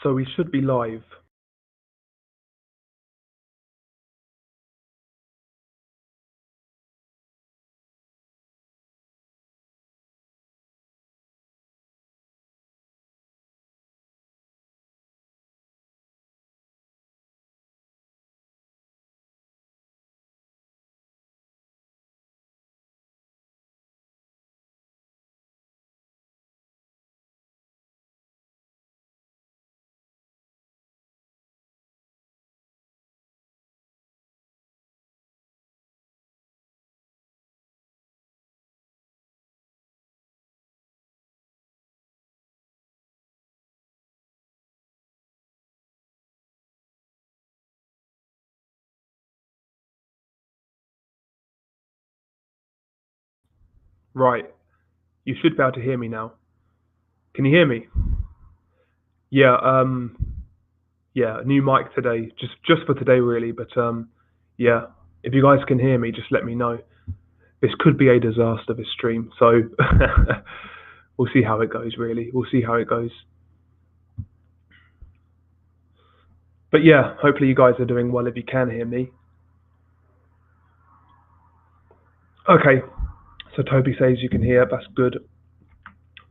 So we should be live. Right. You should be able to hear me now. Can you hear me? Yeah, yeah, new mic today. Just for today really, but yeah. If you guys can hear me, just let me know. This could be a disaster, this stream, so we'll see how it goes really. We'll see how it goes. But yeah, hopefully you guys are doing well if you can hear me. Okay. So Toby says you can hear, that's good.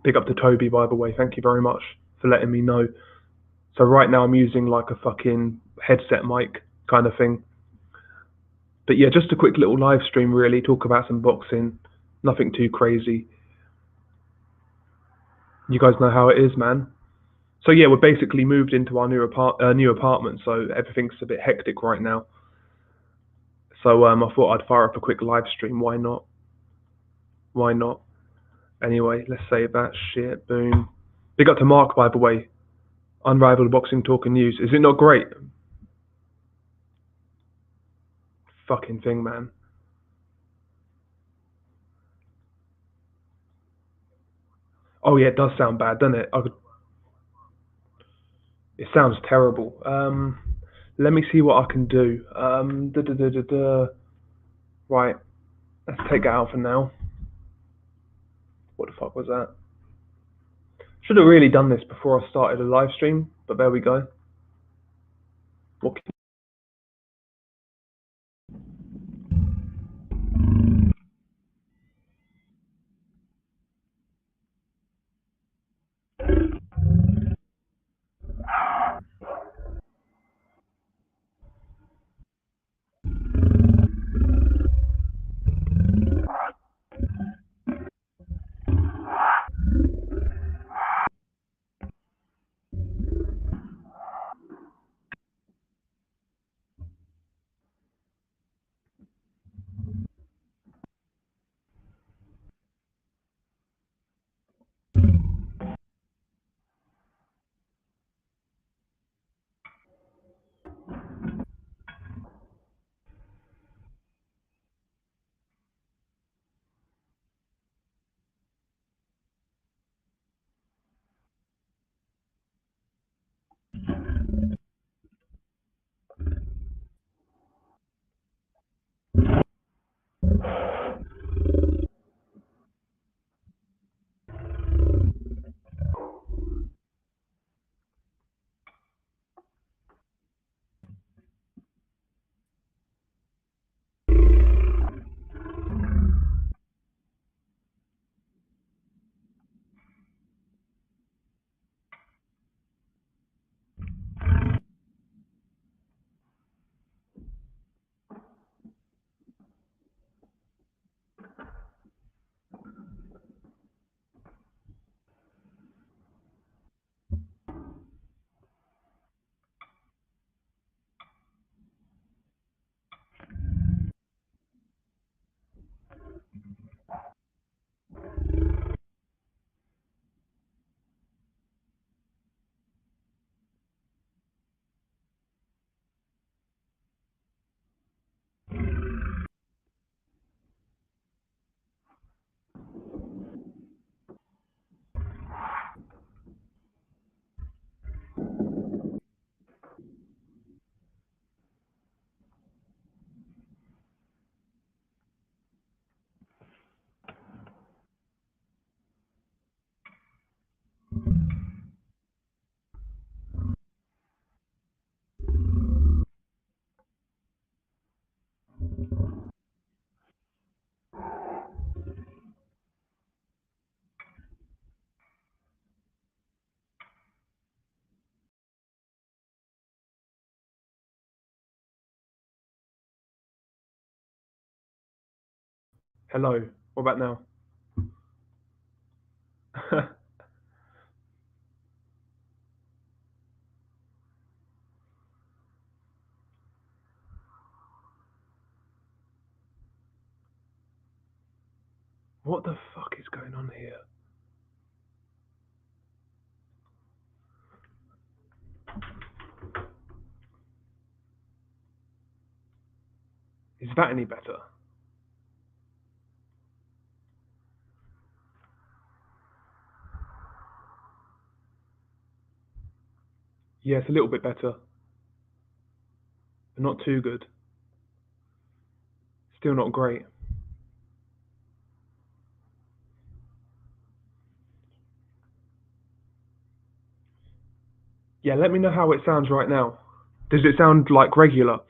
Big up to Toby, by the way. Thank you very much for letting me know. So right now I'm using like a fucking headset mic kind of thing. But yeah, just a quick little live stream really, talk about some boxing. Nothing too crazy. You guys know how it is, man. So yeah, we're basically moved into our new apartment, so everything's a bit hectic right now. So I thought I'd fire up a quick live stream. Why not? Why not? Anyway, let's save that shit. Boom. Big up to Mark, by the way. Unrivaled boxing talk and news. Is it not great? Fucking thing, man. Oh yeah, it does sound bad, doesn't it? It sounds terrible. Let me see what I can do. Right, let's take it out for now. What the fuck was that? Should have really done this before I started a live stream, but there we go. What Hello. What about now? What the fuck is going on here? Is that any better? Yeah, it's a little bit better, but not too good. Still not great. Yeah, let me know how it sounds right now. Does it sound like regular?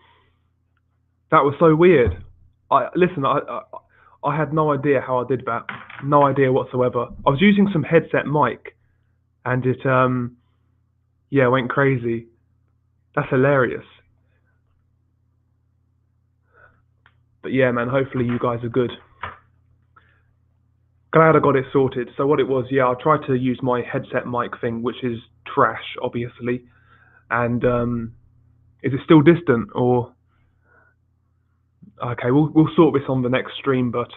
That was so weird. I had no idea how I did that. No idea whatsoever. I was using some headset mic, and it yeah, went crazy. That's hilarious. But yeah, man, hopefully you guys are good. Glad I got it sorted. So what it was, yeah, I tried to use my headset mic thing, which is trash, obviously. And is it still distant or okay? We'll sort this on the next stream. But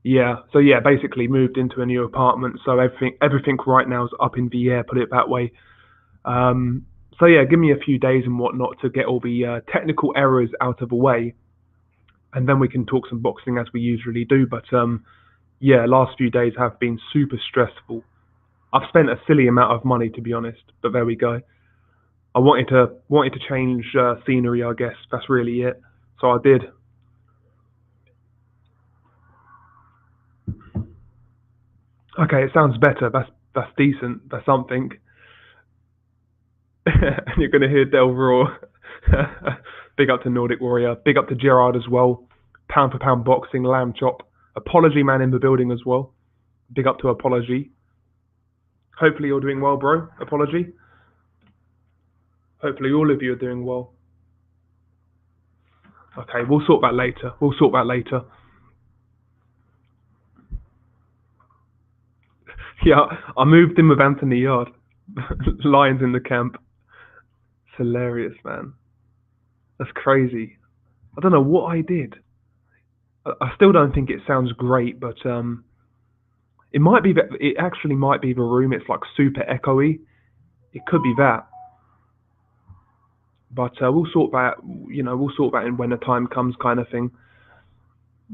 yeah, so yeah, basically moved into a new apartment, so everything right now is up in the air. Put it that way. Um, so yeah, give me a few days and whatnot to get all the technical errors out of the way, and then we can talk some boxing as we usually do. But yeah, last few days have been super stressful. I've spent a silly amount of money to be honest, but there we go. I wanted to change scenery, I guess. That's really it. So I did. Okay, it sounds better. That's decent. That's something. And you're gonna hear Del roar. Big up to Nordic Warrior. Big up to Gerard as well. Pound for pound boxing, lamb chop. Apology man in the building as well. Big up to Apology. Hopefully you're doing well, bro. Apology. Hopefully all of you are doing well. Okay, we'll sort that later. We'll sort that later. Yeah, I moved in with Anthony Yard. Lions in the camp. It's hilarious, man. That's crazy. I don't know what I did. I still don't think it sounds great, but it might be that it actually might be the room. It's like super echoey. It could be that, but we'll sort that. You know, we'll sort that in when the time comes, kind of thing.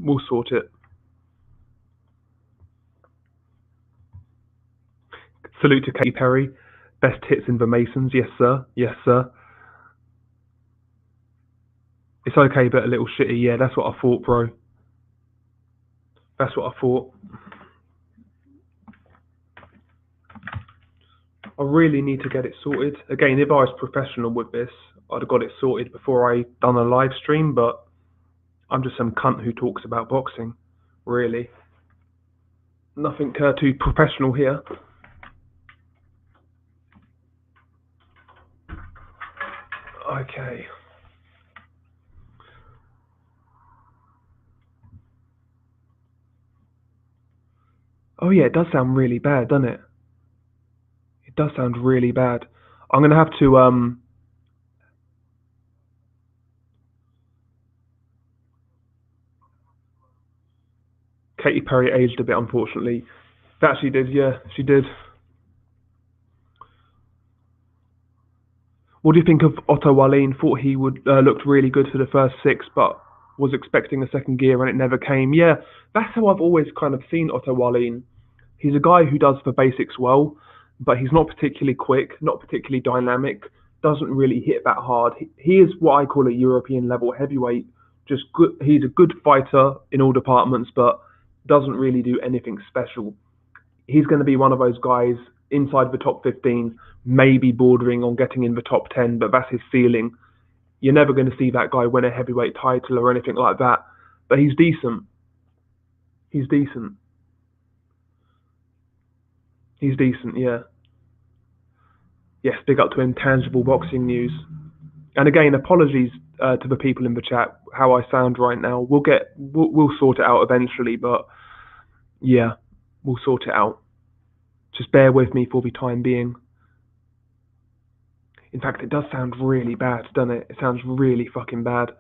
We'll sort it. Salute to Katy Perry. Best hits in the Masons. Yes, sir. Yes, sir. It's okay, but a little shitty. Yeah, that's what I thought, bro. That's what I thought. I really need to get it sorted. Again, if I was professional with this, I'd have got it sorted before I done a live stream, but I'm just some cunt who talks about boxing, really. Nothing too professional here. Okay. Oh yeah, it does sound really bad, doesn't it? It does sound really bad. I'm gonna have to Katy Perry aged a bit, unfortunately. That she did, yeah, she did. What do you think of Otto Wallen? Thought he would looked really good for the first six, but was expecting a second gear and it never came. Yeah, that's how I've always kind of seen Otto Wallen. He's a guy who does the basics well, but he's not particularly quick, not particularly dynamic, doesn't really hit that hard. He is what I call a European level heavyweight. Just good. He's a good fighter in all departments, but doesn't really do anything special. He's going to be one of those guys inside the top 15, maybe bordering on getting in the top 10, but that's his ceiling. You're never going to see that guy win a heavyweight title or anything like that. But he's decent. He's decent. He's decent, yeah. Yes, big up to Intangible Boxing News. And again, apologies. to the people in the chat how I sound right now. We'll sort it out eventually, but yeah, we'll sort it out. Just bear with me for the time being. In fact, it does sound really bad, doesn't it? It sounds really fucking bad.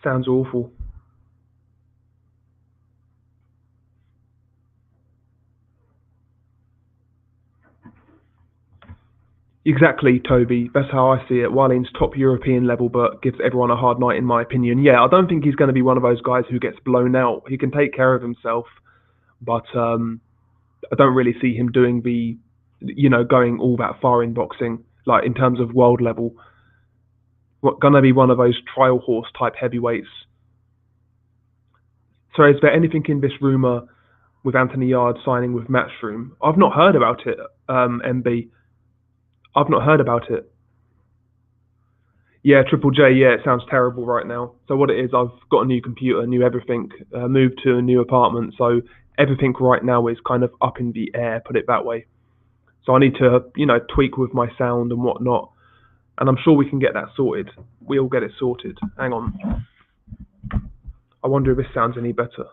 Sounds awful. Exactly, Toby. That's how I see it. Wallen's top European level, but gives everyone a hard night, in my opinion. Yeah, I don't think he's going to be one of those guys who gets blown out. He can take care of himself, but I don't really see him doing going all that far in boxing, like in terms of world level. Going to be one of those trial horse type heavyweights. So, is there anything in this rumor with Anthony Yard signing with Matchroom? I've not heard about it, MB. I've not heard about it. Yeah, Triple J. Yeah, it sounds terrible right now. So what it is, I've got a new computer, new everything, moved to a new apartment. So everything right now is kind of up in the air, put it that way. So I need to, tweak with my sound and whatnot. And I'm sure we can get that sorted. We'll get it sorted. Hang on. I wonder if this sounds any better.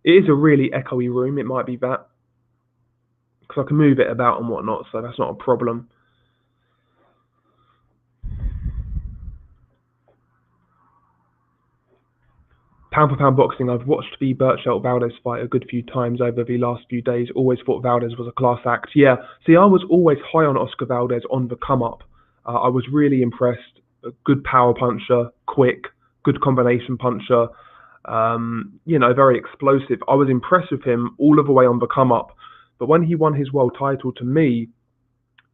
It is a really echoey room. It might be that. Because I can move it about and whatnot, so that's not a problem. Pound for pound boxing, I've watched the Burchelt-Valdez fight a good few times over the last few days. Always thought Valdez was a class act. Yeah, see, I was always high on Oscar Valdez on the come-up. I was really impressed. A good power puncher, quick, good combination puncher, very explosive. I was impressed with him all of the way on the come-up. But when he won his world title, to me,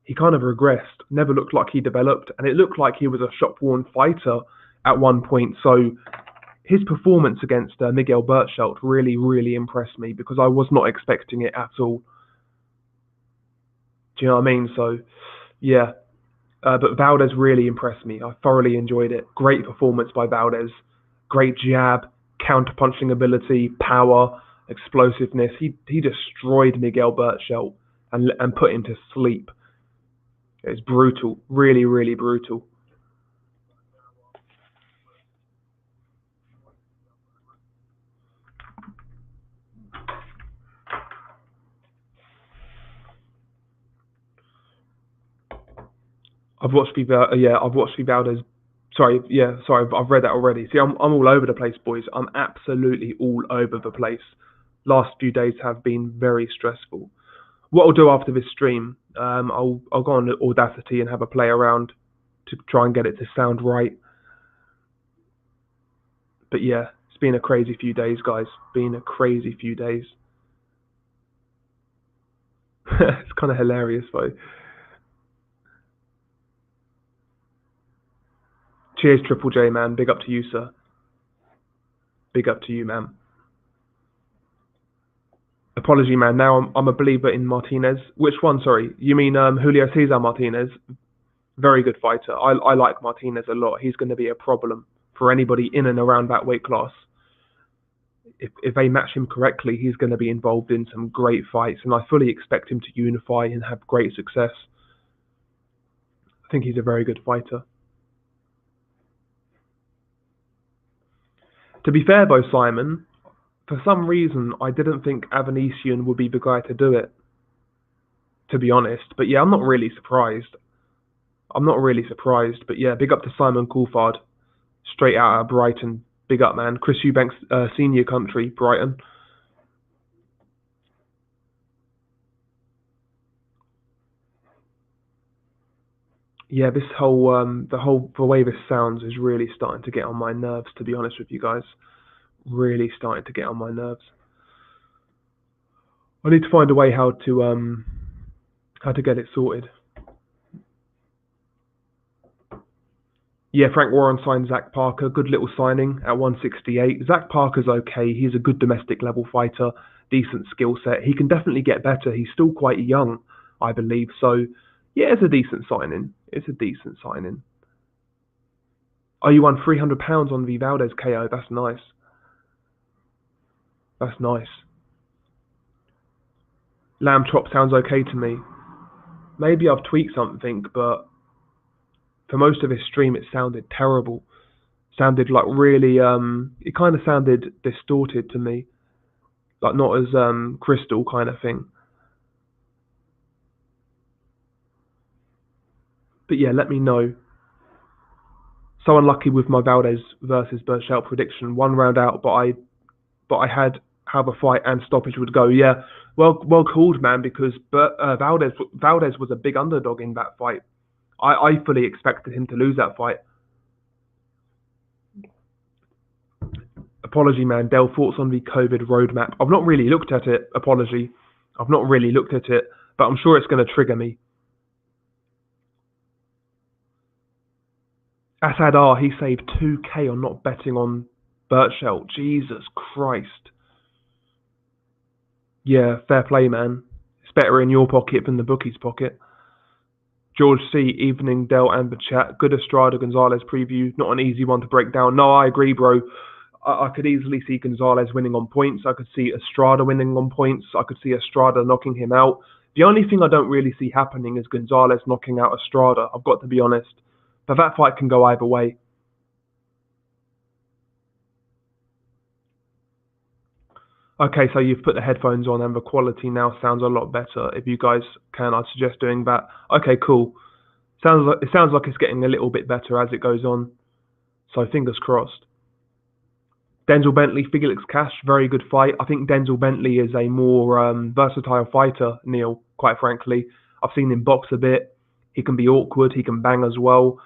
he kind of regressed. Never looked like he developed, and it looked like he was a shop-worn fighter at one point. So his performance against Miguel Burchelt really, really impressed me because I was not expecting it at all. Do you know what I mean? So, yeah. But Valdez really impressed me. I thoroughly enjoyed it. Great performance by Valdez. Great jab, counter-punching ability, power, explosiveness. He destroyed Miguel Burchelt and put him to sleep. It was brutal. Really, really brutal. I've watched the Valdez. I've read that already. See, I'm all over the place, boys. I'm absolutely all over the place. Last few days have been very stressful. What I'll do after this stream, I'll go on Audacity and have a play around to try and get it to sound right. But yeah, it's been a crazy few days, guys. Been a crazy few days. It's kind of hilarious, though. Cheers, Triple J, man. Big up to you, sir. Big up to you, man. Apology, man. Now I'm a believer in Martinez. Which one? Sorry, you mean Julio Cesar Martinez? Very good fighter. I like Martinez a lot. He's going to be a problem for anybody in and around that weight class. If they match him correctly, he's going to be involved in some great fights, and I fully expect him to unify and have great success. I think he's a very good fighter. To be fair, though, Simon, for some reason, I didn't think Avanesian would be the guy to do it, to be honest. But yeah, I'm not really surprised. But yeah, big up to Simon Coulthard, straight out of Brighton. Big up, man. Chris Eubanks, senior country, Brighton. Yeah, this whole the way this sounds is really starting to get on my nerves, to be honest with you guys. Really starting to get on my nerves. I need to find a way how to get it sorted. Yeah, Frank Warren signed Zach Parker. Good little signing at 168. Zach Parker's okay. He's a good domestic level fighter, decent skill set. He can definitely get better. He's still quite young, I believe. So, yeah, it's a decent signing. Oh, you won £300 on the Valdez KO. That's nice. Lamb chop sounds okay to me. Maybe I've tweaked something, but for most of his stream, it sounded terrible. Sounded like really, it kind of sounded distorted to me, like not as crystal kind of thing. But yeah, let me know. So unlucky with my Valdez versus Burchell prediction. One round out, but I had how the fight and stoppage would go. Yeah, well called, man. Because Valdez was a big underdog in that fight. I fully expected him to lose that fight. Apology, man. Dell, thoughts on the COVID roadmap? I've not really looked at it. Apology. I've not really looked at it, but I'm sure it's going to trigger me. Assad R, he saved 2K on not betting on Burchell. Jesus Christ. Yeah, fair play, man. It's better in your pocket than the bookie's pocket. George C, evening, Dell and the chat. Good Estrada Gonzalez preview. Not an easy one to break down. No, I agree, bro. I could easily see Gonzalez winning on points. I could see Estrada winning on points. I could see Estrada knocking him out. The only thing I don't really see happening is Gonzalez knocking out Estrada. I've got to be honest. But that fight can go either way. Okay, so you've put the headphones on and the quality now sounds a lot better. If you guys can, I'd suggest doing that. Okay, cool. It sounds like it's getting a little bit better as it goes on. So fingers crossed. Denzel Bentley, Felix Cash, very good fight. I think Denzel Bentley is a more versatile fighter, Neil, quite frankly. I've seen him box a bit. He can be awkward, he can bang as well.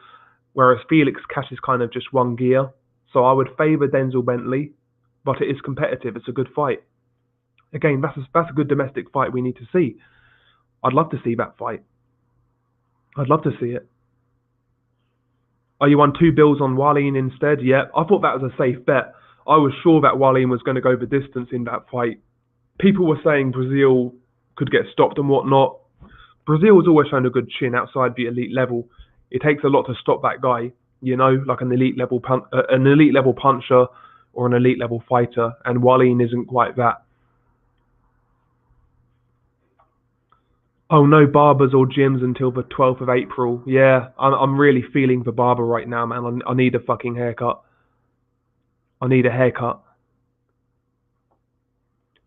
Whereas Felix Cash is kind of just one gear. So I would favour Denzel Bentley, but it is competitive. It's a good fight. Again, that's a good domestic fight we need to see. I'd love to see that fight. I'd love to see it. Are you on two bills on Wallen instead? Yeah, I thought that was a safe bet. I was sure that Wallen was going to go the distance in that fight. People were saying Brazil could get stopped and whatnot. Brazil has always shown a good chin outside the elite level. It takes a lot to stop that guy, you know, like an elite level puncher or an elite level fighter, and Wallen isn't quite that. Oh, no barbers or gyms until the 12th of April. Yeah, I'm really feeling the barber right now, man. I need a fucking haircut. I need a haircut.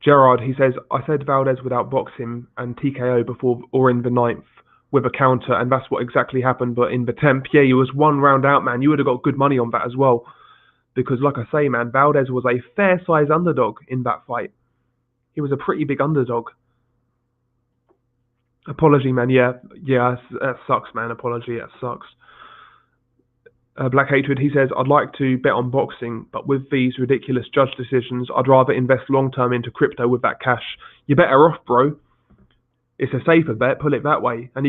Gerard, he says, I said Valdez would outbox him and TKO before or in the ninth with a counter, and that's what exactly happened. But in the 10th, yeah, he was one round out, man. You would have got good money on that as well. Because, like I say, man, Valdez was a fair-sized underdog in that fight. He was a pretty big underdog. Apology, man. Yeah, that sucks, man. Apology, that sucks. Black Hatred, he says, I'd like to bet on boxing, but with these ridiculous judge decisions, I'd rather invest long-term into crypto with that cash. You're better off, bro. It's a safer bet, put it that way. And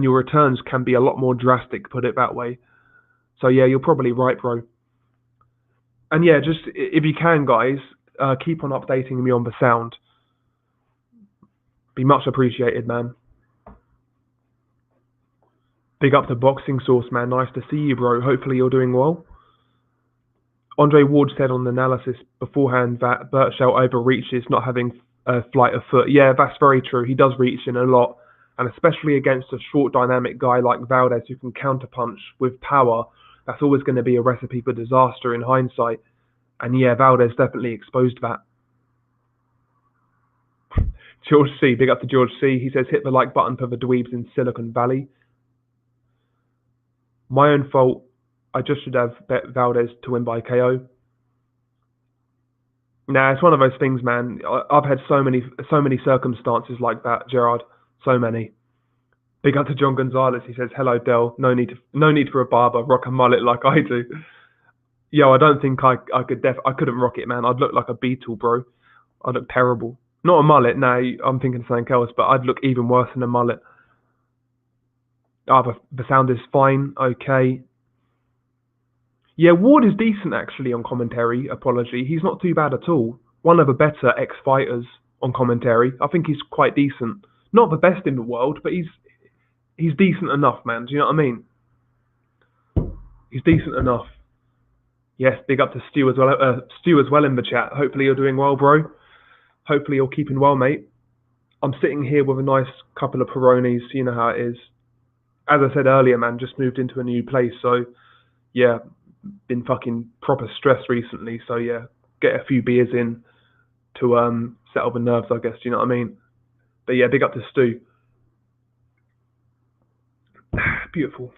your returns can be a lot more drastic, put it that way. So yeah, you're probably right, bro. And yeah, just, if you can, guys, keep on updating me on the sound. Be much appreciated, man. Big up to Boxing Source, man. Nice to see you, bro. Hopefully you're doing well. Andre Ward said on the analysis beforehand that Burchell overreaches not having a flight of foot. Yeah, that's very true. He does reach in a lot. And especially against a short, dynamic guy like Valdez who can counterpunch with power, that's always going to be a recipe for disaster in hindsight. And yeah, Valdez definitely exposed that. George C, big up to George C. He says, hit the like button for the dweebs in Silicon Valley. My own fault. I just should have bet Valdez to win by KO. Nah, it's one of those things, man. I've had so many circumstances like that, Gerard. So many. Big up to John Gonzalez. He says, hello, Del. No need for a barber. Rock a mullet like I do. Yo, I don't think I couldn't rock it, man. I'd look like a beetle, bro. I'd look terrible. Not a mullet, no, I'm thinking something else, but I'd look even worse than a mullet. The sound is fine, okay. Yeah, Ward is decent actually on commentary, apology. He's not too bad at all. One of the better ex-fighters on commentary. I think he's quite decent. Not the best in the world, but he's decent enough, man. Do you know what I mean? He's decent enough. Yes, big up to Stu as well. Stu as well in the chat. Hopefully you're doing well, bro. Hopefully you're keeping well, mate. I'm sitting here with a nice couple of Peronis. You know how it is. As I said earlier, man, just moved into a new place, so yeah, been fucking proper stressed recently. So yeah, get a few beers in to settle the nerves, I guess. Do you know what I mean? But yeah, big up to Stu. Beautiful.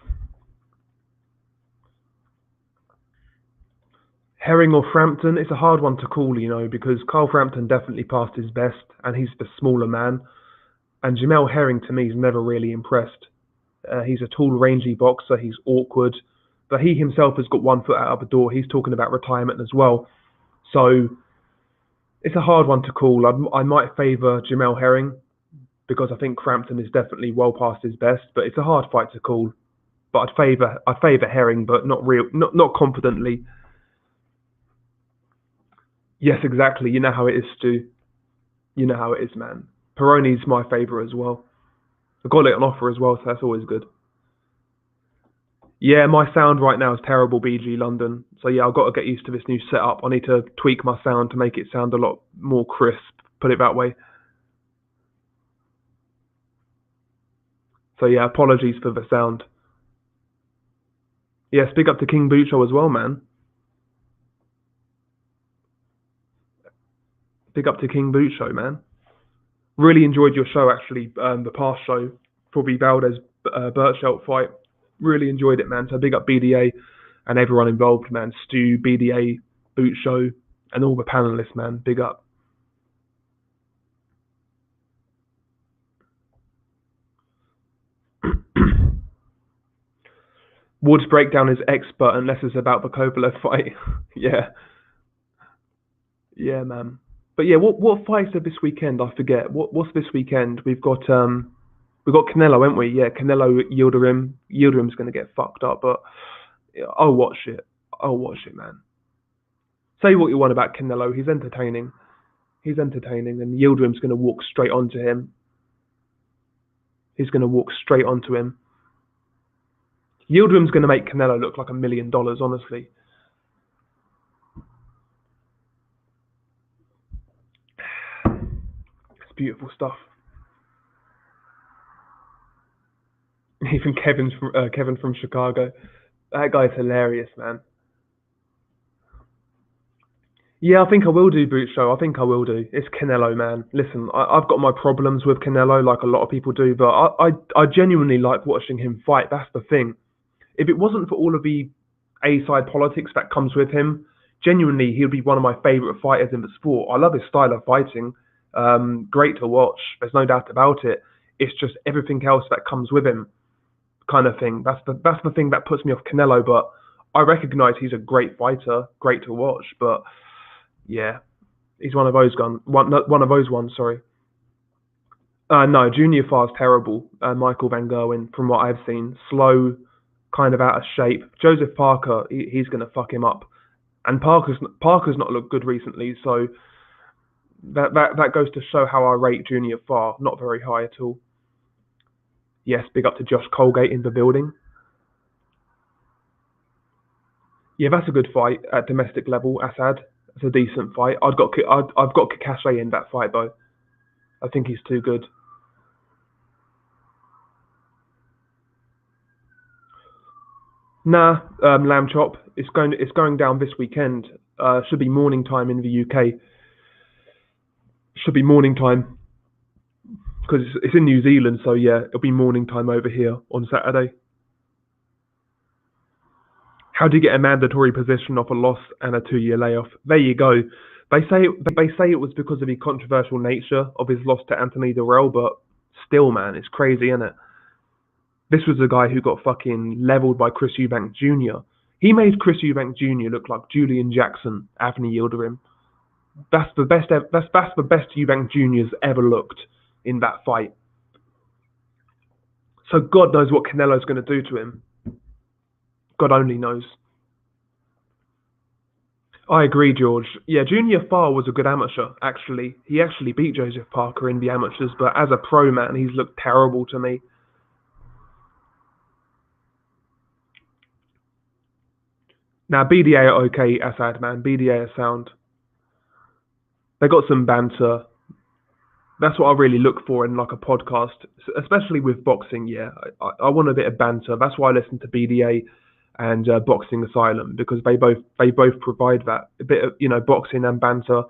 Herring or Frampton, it's a hard one to call, because Carl Frampton definitely passed his best, and he's the smaller man. And Jamel Herring, to me, is never really impressed. He's a tall, rangy boxer. He's awkward, but he himself has got one foot out of the door. He's talking about retirement as well. So it's a hard one to call. I might favour Jamel Herring because I think Frampton is definitely well past his best, but it's a hard fight to call. But I favour Herring, but not confidently. Yes, exactly. You know how it is, Stu. You know how it is, man. Peroni's my favourite as well. I got it on offer as well, so that's always good. Yeah, my sound right now is terrible, BG London. So yeah, I've got to get used to this new setup. I need to tweak my sound to make it sound a lot more crisp. Put it that way. So yeah, apologies for the sound. Yeah, big up to King Bucho as well, man. Big up to King Bucho, man. Really enjoyed your show actually. The past show for the Valdez Birchelt fight. Really enjoyed it, man. So big up BDA and everyone involved, man. Stu, BDA, Boot Show, and all the panelists, man. Big up. Wood's breakdown is expert unless it's about the Kovalev fight. Yeah, yeah, man. But yeah, what fights are this weekend? I forget. What's this weekend? We've got Canelo, haven't we? Yeah, Canelo Yildirim. Yildirim's gonna get fucked up, but yeah, I'll watch it. I'll watch it, man. Say what you want about Canelo, he's entertaining. He's entertaining, and Yildirim's gonna walk straight onto him. He's gonna walk straight onto him. Yildirim's gonna make Canelo look like $1 million, honestly. It's beautiful stuff. Even Kevin from Chicago. That guy's hilarious, man. Yeah, I think I will do Boot Show. I think I will do. It's Canelo, man. Listen, I've got my problems with Canelo, like a lot of people do, but I genuinely like watching him fight. That's the thing. If it wasn't for all of the A-side politics that comes with him, genuinely, he'd be one of my favourite fighters in the sport. I love his style of fighting. Great to watch. There's no doubt about it. It's just everything else that comes with him, kind of thing. That's the thing that puts me off Canelo. But I recognise he's a great fighter, great to watch. But yeah, he's one of those ones. Sorry. No, Junior Far's terrible. Michael Van Gerwen, from what I've seen, slow, kind of out of shape. Joseph Parker, he's going to fuck him up. And Parker's not looked good recently, so that goes to show how I rate Junior Far. Not very high at all. Yes, big up to Josh Colgate in the building. Yeah, that's a good fight at domestic level. Assad, that's a decent fight. I've got Kakashi in that fight though. I think he's too good. Nah, Lamb Chop. It's going down this weekend. Should be morning time in the UK. Should be morning time because it's in New Zealand. So yeah, it'll be morning time over here on Saturday. How do you get a mandatory position off a loss and a 2-year layoff? There you go. They say it was because of the controversial nature of his loss to Anthony Durrell, but still, man, it's crazy, isn't it? This was the guy who got fucking leveled by Chris Eubank Jr. He made Chris Eubank Jr. look like Julian Jackson, Anthony Yildirim. That's the best Eubank Jr.'s ever looked in that fight. So God knows what Canelo's going to do to him. God only knows. I agree, George. Yeah, Junior Farr was a good amateur, actually. He actually beat Joseph Parker in the amateurs, but as a pro man, he's looked terrible to me. Now, BDA are okay, Assad, man. BDA are sound. They got some banter. That's what I really look for in like a podcast, especially with boxing. Yeah, I want a bit of banter. That's why I listen to BDA and Boxing Asylum, because they both provide that a bit of boxing and banter,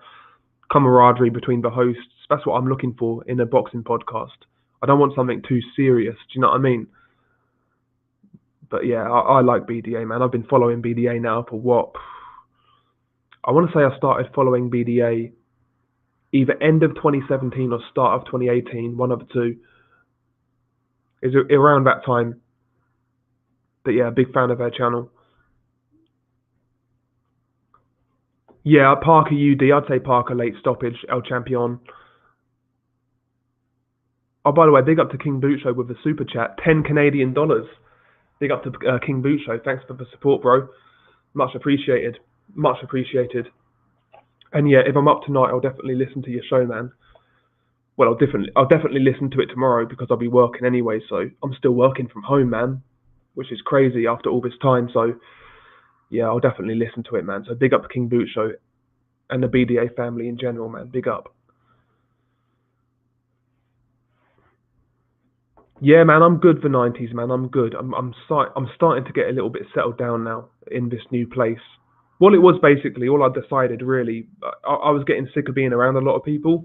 camaraderie between the hosts. That's what I'm looking for in a boxing podcast. I don't want something too serious. Do you know what I mean? But yeah, I like BDA, man. I've been following BDA now for what? I want to say I started following BDA either end of 2017 or start of 2018, one of the two. Is around that time. But yeah, big fan of their channel. Yeah, Parker UD. I'd say Parker late stoppage, El Champion. Oh, by the way, big up to King Boot Show with the super chat, $10 Canadian. Big up to King Boot Show. Thanks for the support, bro. Much appreciated. Much appreciated. And yeah, if I'm up tonight, I'll definitely listen to your show, man. Well, I'll definitely listen to it tomorrow because I'll be working anyway. So I'm still working from home, man, which is crazy after all this time. So yeah, I'll definitely listen to it, man. So big up to King Boot Show and the BDA family in general, man. Big up. Yeah, man, I'm good for 90s, man. I'm good. I'm starting to get a little bit settled down now in this new place. Well, it was basically all I decided. Really, I was getting sick of being around a lot of people,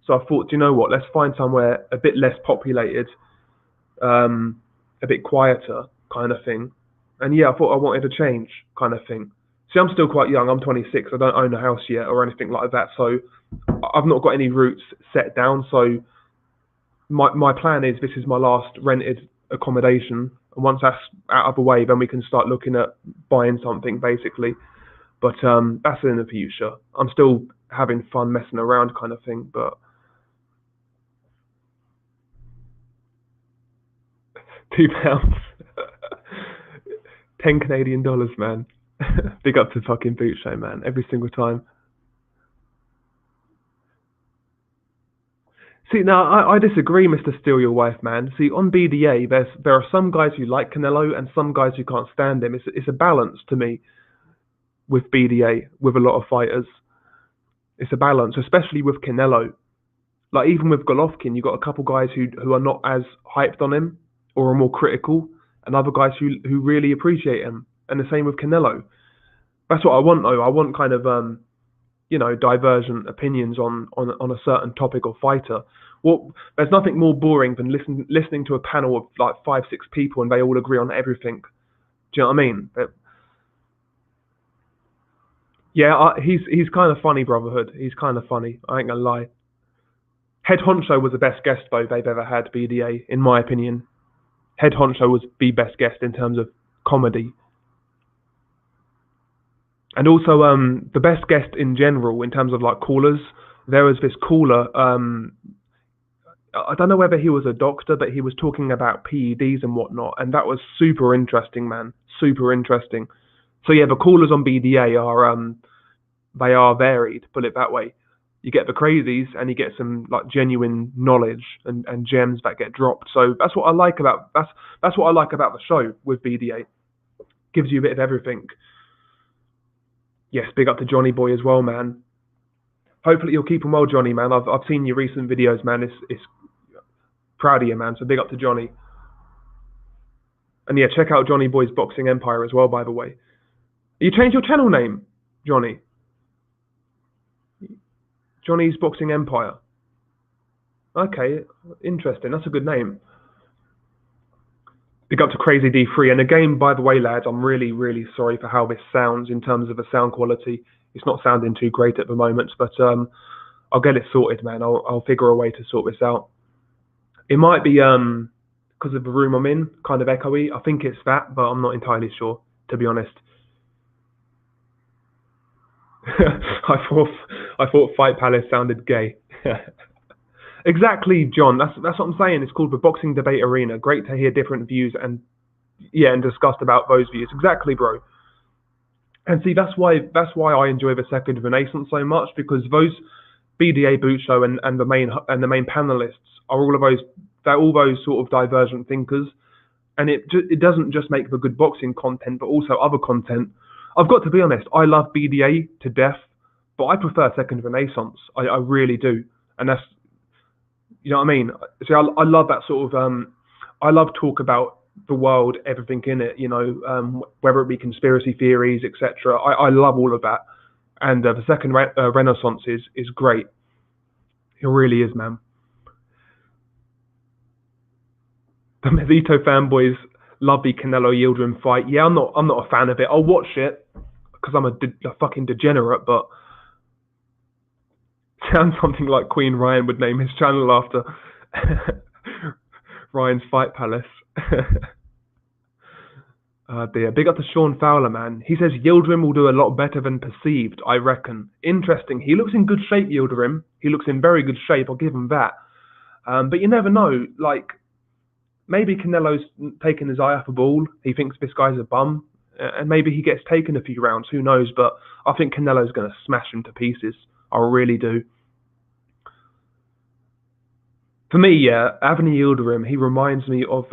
so I thought, you know what? Let's find somewhere a bit less populated, a bit quieter, kind of thing. And yeah, I thought I wanted a change, kind of thing. See, I'm still quite young. I'm 26. I don't own a house yet or anything like that, so I've not got any roots set down. So my plan is this is my last rented accommodation, and once that's out of the way, then we can start looking at buying something, basically. But that's in the future. I'm still having fun messing around, kind of thing. But £2, $10 Canadian, man. Big up to fucking Boot Show, man. Every single time. See, now I disagree, Mr. Steal Your Wife, man. See, on BDA, there are some guys who like Canelo and some guys who can't stand him. It's a balance to me with BDA, with a lot of fighters. It's a balance, especially with Canelo. Like even with Golovkin, you got a couple guys who are not as hyped on him or are more critical, and other guys who really appreciate him. And the same with Canelo. That's what I want, though. I want kind of divergent opinions on a certain topic or fighter. Well, there's nothing more boring than listening to a panel of like 5, 6 people and they all agree on everything. Do you know what I mean? Yeah, he's kind of funny, Brotherhood. He's kind of funny. I ain't gonna lie. Head Honcho was the best guest though they've ever had, BDA, in my opinion. Head Honcho was the best guest in terms of comedy, and also the best guest in general in terms of like callers. There was this caller. I don't know whether he was a doctor, but he was talking about PEDs and whatnot, and that was super interesting, man. Super interesting. So yeah, the callers on BDA are they are varied. Put it that way. You get the crazies, and you get some like genuine knowledge and gems that get dropped. So that's what I like about that's what I like about the show with BDA. Gives you a bit of everything. Yes, big up to Johnny Boy as well, man. Hopefully you'll keep him well, Johnny, man. I've seen your recent videos, man. It's proud of you, man. So big up to Johnny. And yeah, check out Johnny Boy's Boxing Empire as well, by the way. You changed your channel name, Johnny. Johnny's Boxing Empire. Okay, interesting. That's a good name. Big up to Crazy D3. And again, by the way, lads, I'm really, really sorry for how this sounds in terms of the sound quality. It's not sounding too great at the moment, but I'll get it sorted, man. I'll figure a way to sort this out. It might be because of the room I'm in, kind of echoey. I think it's that, but I'm not entirely sure, to be honest. I thought Fight Palace sounded gay. Exactly, John. That's what I'm saying. It's called the Boxing Debate Arena. Great to hear different views and discussed about those views. Exactly, bro. And see, that's why I enjoy the Second Renaissance so much, because those BDA Boot Show and the main panelists are all those sort of divergent thinkers, and it doesn't just make the good boxing content, but also other content. I've got to be honest, I love BDA to death, but I prefer Second Renaissance. I really do, and You know what I mean? See, I love that sort of. I love talk about the world, everything in it. You know, whether it be conspiracy theories, etc. I love all of that. And the second Renaissance is great. It really is, man. The Mezito fanboys love the Canelo Yildirim fight. Yeah, I'm not a fan of it. I'll watch it because I'm a fucking degenerate, but sounds something like Queen Ryan would name his channel after. Ryan's Fight Palace. Dear. Big up to Sean Fowler, man. He says Yildirim will do a lot better than perceived, I reckon. Interesting. He looks in good shape, Yildirim. He looks in very good shape, I'll give him that. But you never know. Like, maybe Canelo's taken his eye off a ball. He thinks this guy's a bum. And maybe he gets taken a few rounds. Who knows? But I think Canelo's going to smash him to pieces. I really do. For me, yeah, Anthony Yildirim, he reminds me of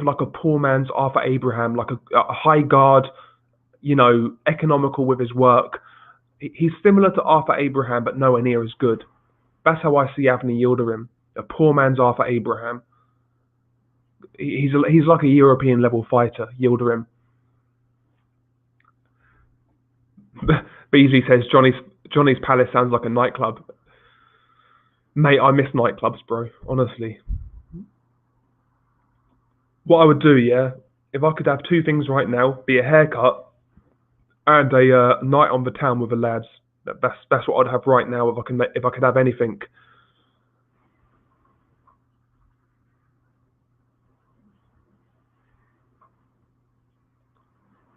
like a poor man's Arthur Abraham, like a high guard, you know, economical with his work. He's similar to Arthur Abraham, but nowhere near as good. That's how I see Anthony Yildirim, a poor man's Arthur Abraham. He's like a European level fighter, Yildirim. Beasley says Johnny's Palace sounds like a nightclub. Mate, I miss nightclubs, bro. Honestly. What I would do, yeah, if I could have two things right now, be a haircut and a night on the town with the lads. That's what I'd have right now if I could have anything.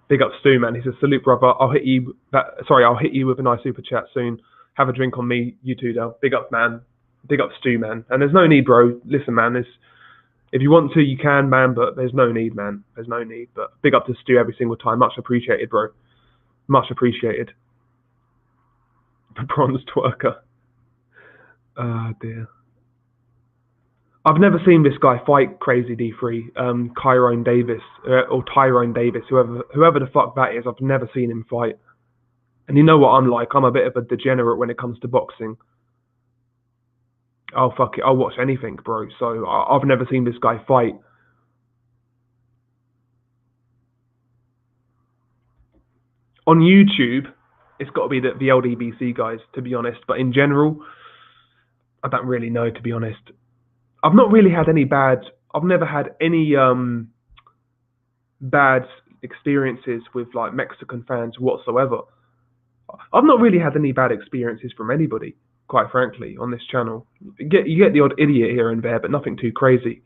Big up Stu, man. He says, salute, brother. I'll hit you with a nice super chat soon. Have a drink on me, you too, Dale. Big up, man. Big up Stu, man. And there's no need, bro. Listen, man, if you want to, you can, man, but there's no need, man. There's no need. But big up to Stu every single time. Much appreciated, bro. Much appreciated. The bronze twerker. Oh, dear. I've never seen this guy fight Crazy D3, Tyrone Davis, whoever the fuck that is. I've never seen him fight. And you know what I'm like. I'm a bit of a degenerate when it comes to boxing. Oh, fuck it. I'll watch anything, bro. So I've never seen this guy fight. On YouTube, it's got to be the LDBC guys, to be honest. But in general, I don't really know, to be honest. I've not really had any I've never had any bad experiences with like Mexican fans whatsoever. I've not really had any bad experiences from anybody, quite frankly, on this channel. You get the odd idiot here and there, but nothing too crazy.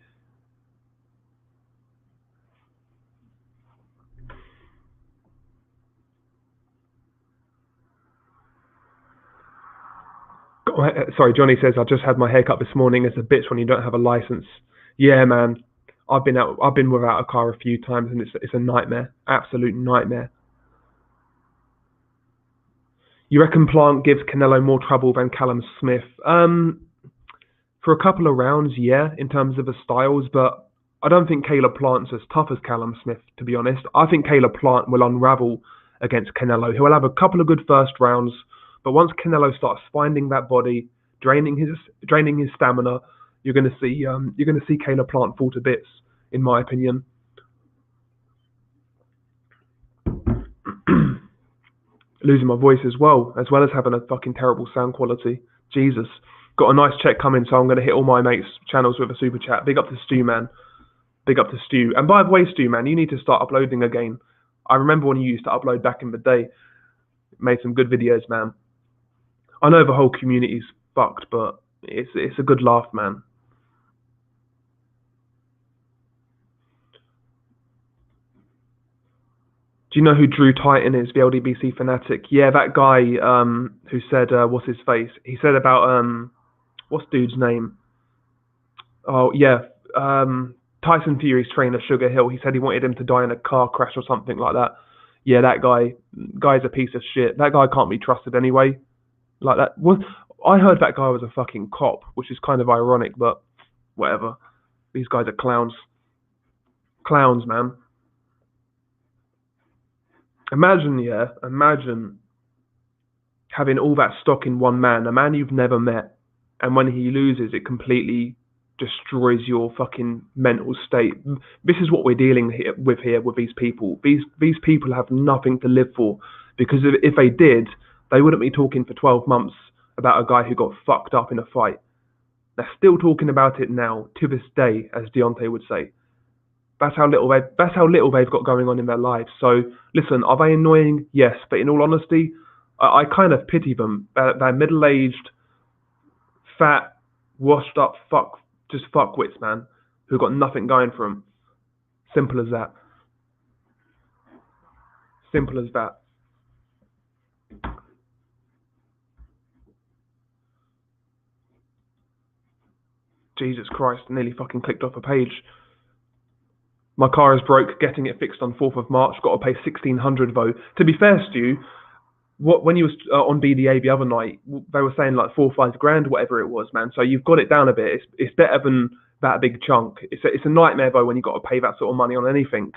Sorry, Johnny says, I just had my haircut this morning. It's a bitch when you don't have a license. Yeah, man. I've been without a car a few times, and it's a nightmare. Absolute nightmare. You reckon Plant gives Canelo more trouble than Callum Smith? For a couple of rounds, yeah, in terms of the styles, but I don't think Caleb Plant's as tough as Callum Smith, to be honest. I think Caleb Plant will unravel against Canelo. He'll have a couple of good first rounds, but once Canelo starts finding that body, draining his stamina, you're going to see Caleb Plant fall to bits, in my opinion. Losing my voice as well as having a fucking terrible sound quality. Jesus. Got a nice check coming, so I'm going to hit all my mates' channels with a super chat. Big up to Stu, man. Big up to Stu. And by the way, Stu, man, you need to start uploading again. I remember when you used to upload back in the day. Made some good videos, man. I know the whole community's fucked, but it's a good laugh, man. Do you know who Drew Titan is, the LDBC fanatic? Yeah, that guy who said, what's his face? He said about, what's dude's name? Oh, yeah, Tyson Fury's trainer, Sugar Hill. He said he wanted him to die in a car crash or something like that. Yeah, that guy's a piece of shit. That guy can't be trusted anyway. Like that. I heard that guy was a fucking cop, which is kind of ironic, but whatever. These guys are clowns. Clowns, man. Imagine having all that stock in one man, a man you've never met, and when he loses, it completely destroys your fucking mental state. This is what we're dealing here with these people. These people have nothing to live for, because if they did, they wouldn't be talking for 12 months about a guy who got fucked up in a fight. They're still talking about it now, to this day, as Deontay would say. That's how little they've got going on in their lives. So listen, are they annoying? Yes, but in all honesty, I kind of pity them. They're middle-aged, fat, washed up fuckwits, man, who got nothing going for them. Simple as that. Simple as that. Jesus Christ, nearly fucking clicked off a page. My car is broke, getting it fixed on 4th of March. Got to pay 1,600 though. To be fair, Stu, when you was on BDA the other night, they were saying like 4 or 5 grand, whatever it was, man. So you've got it down a bit. It's better than that big chunk. It's a nightmare though when you got to pay that sort of money on anything.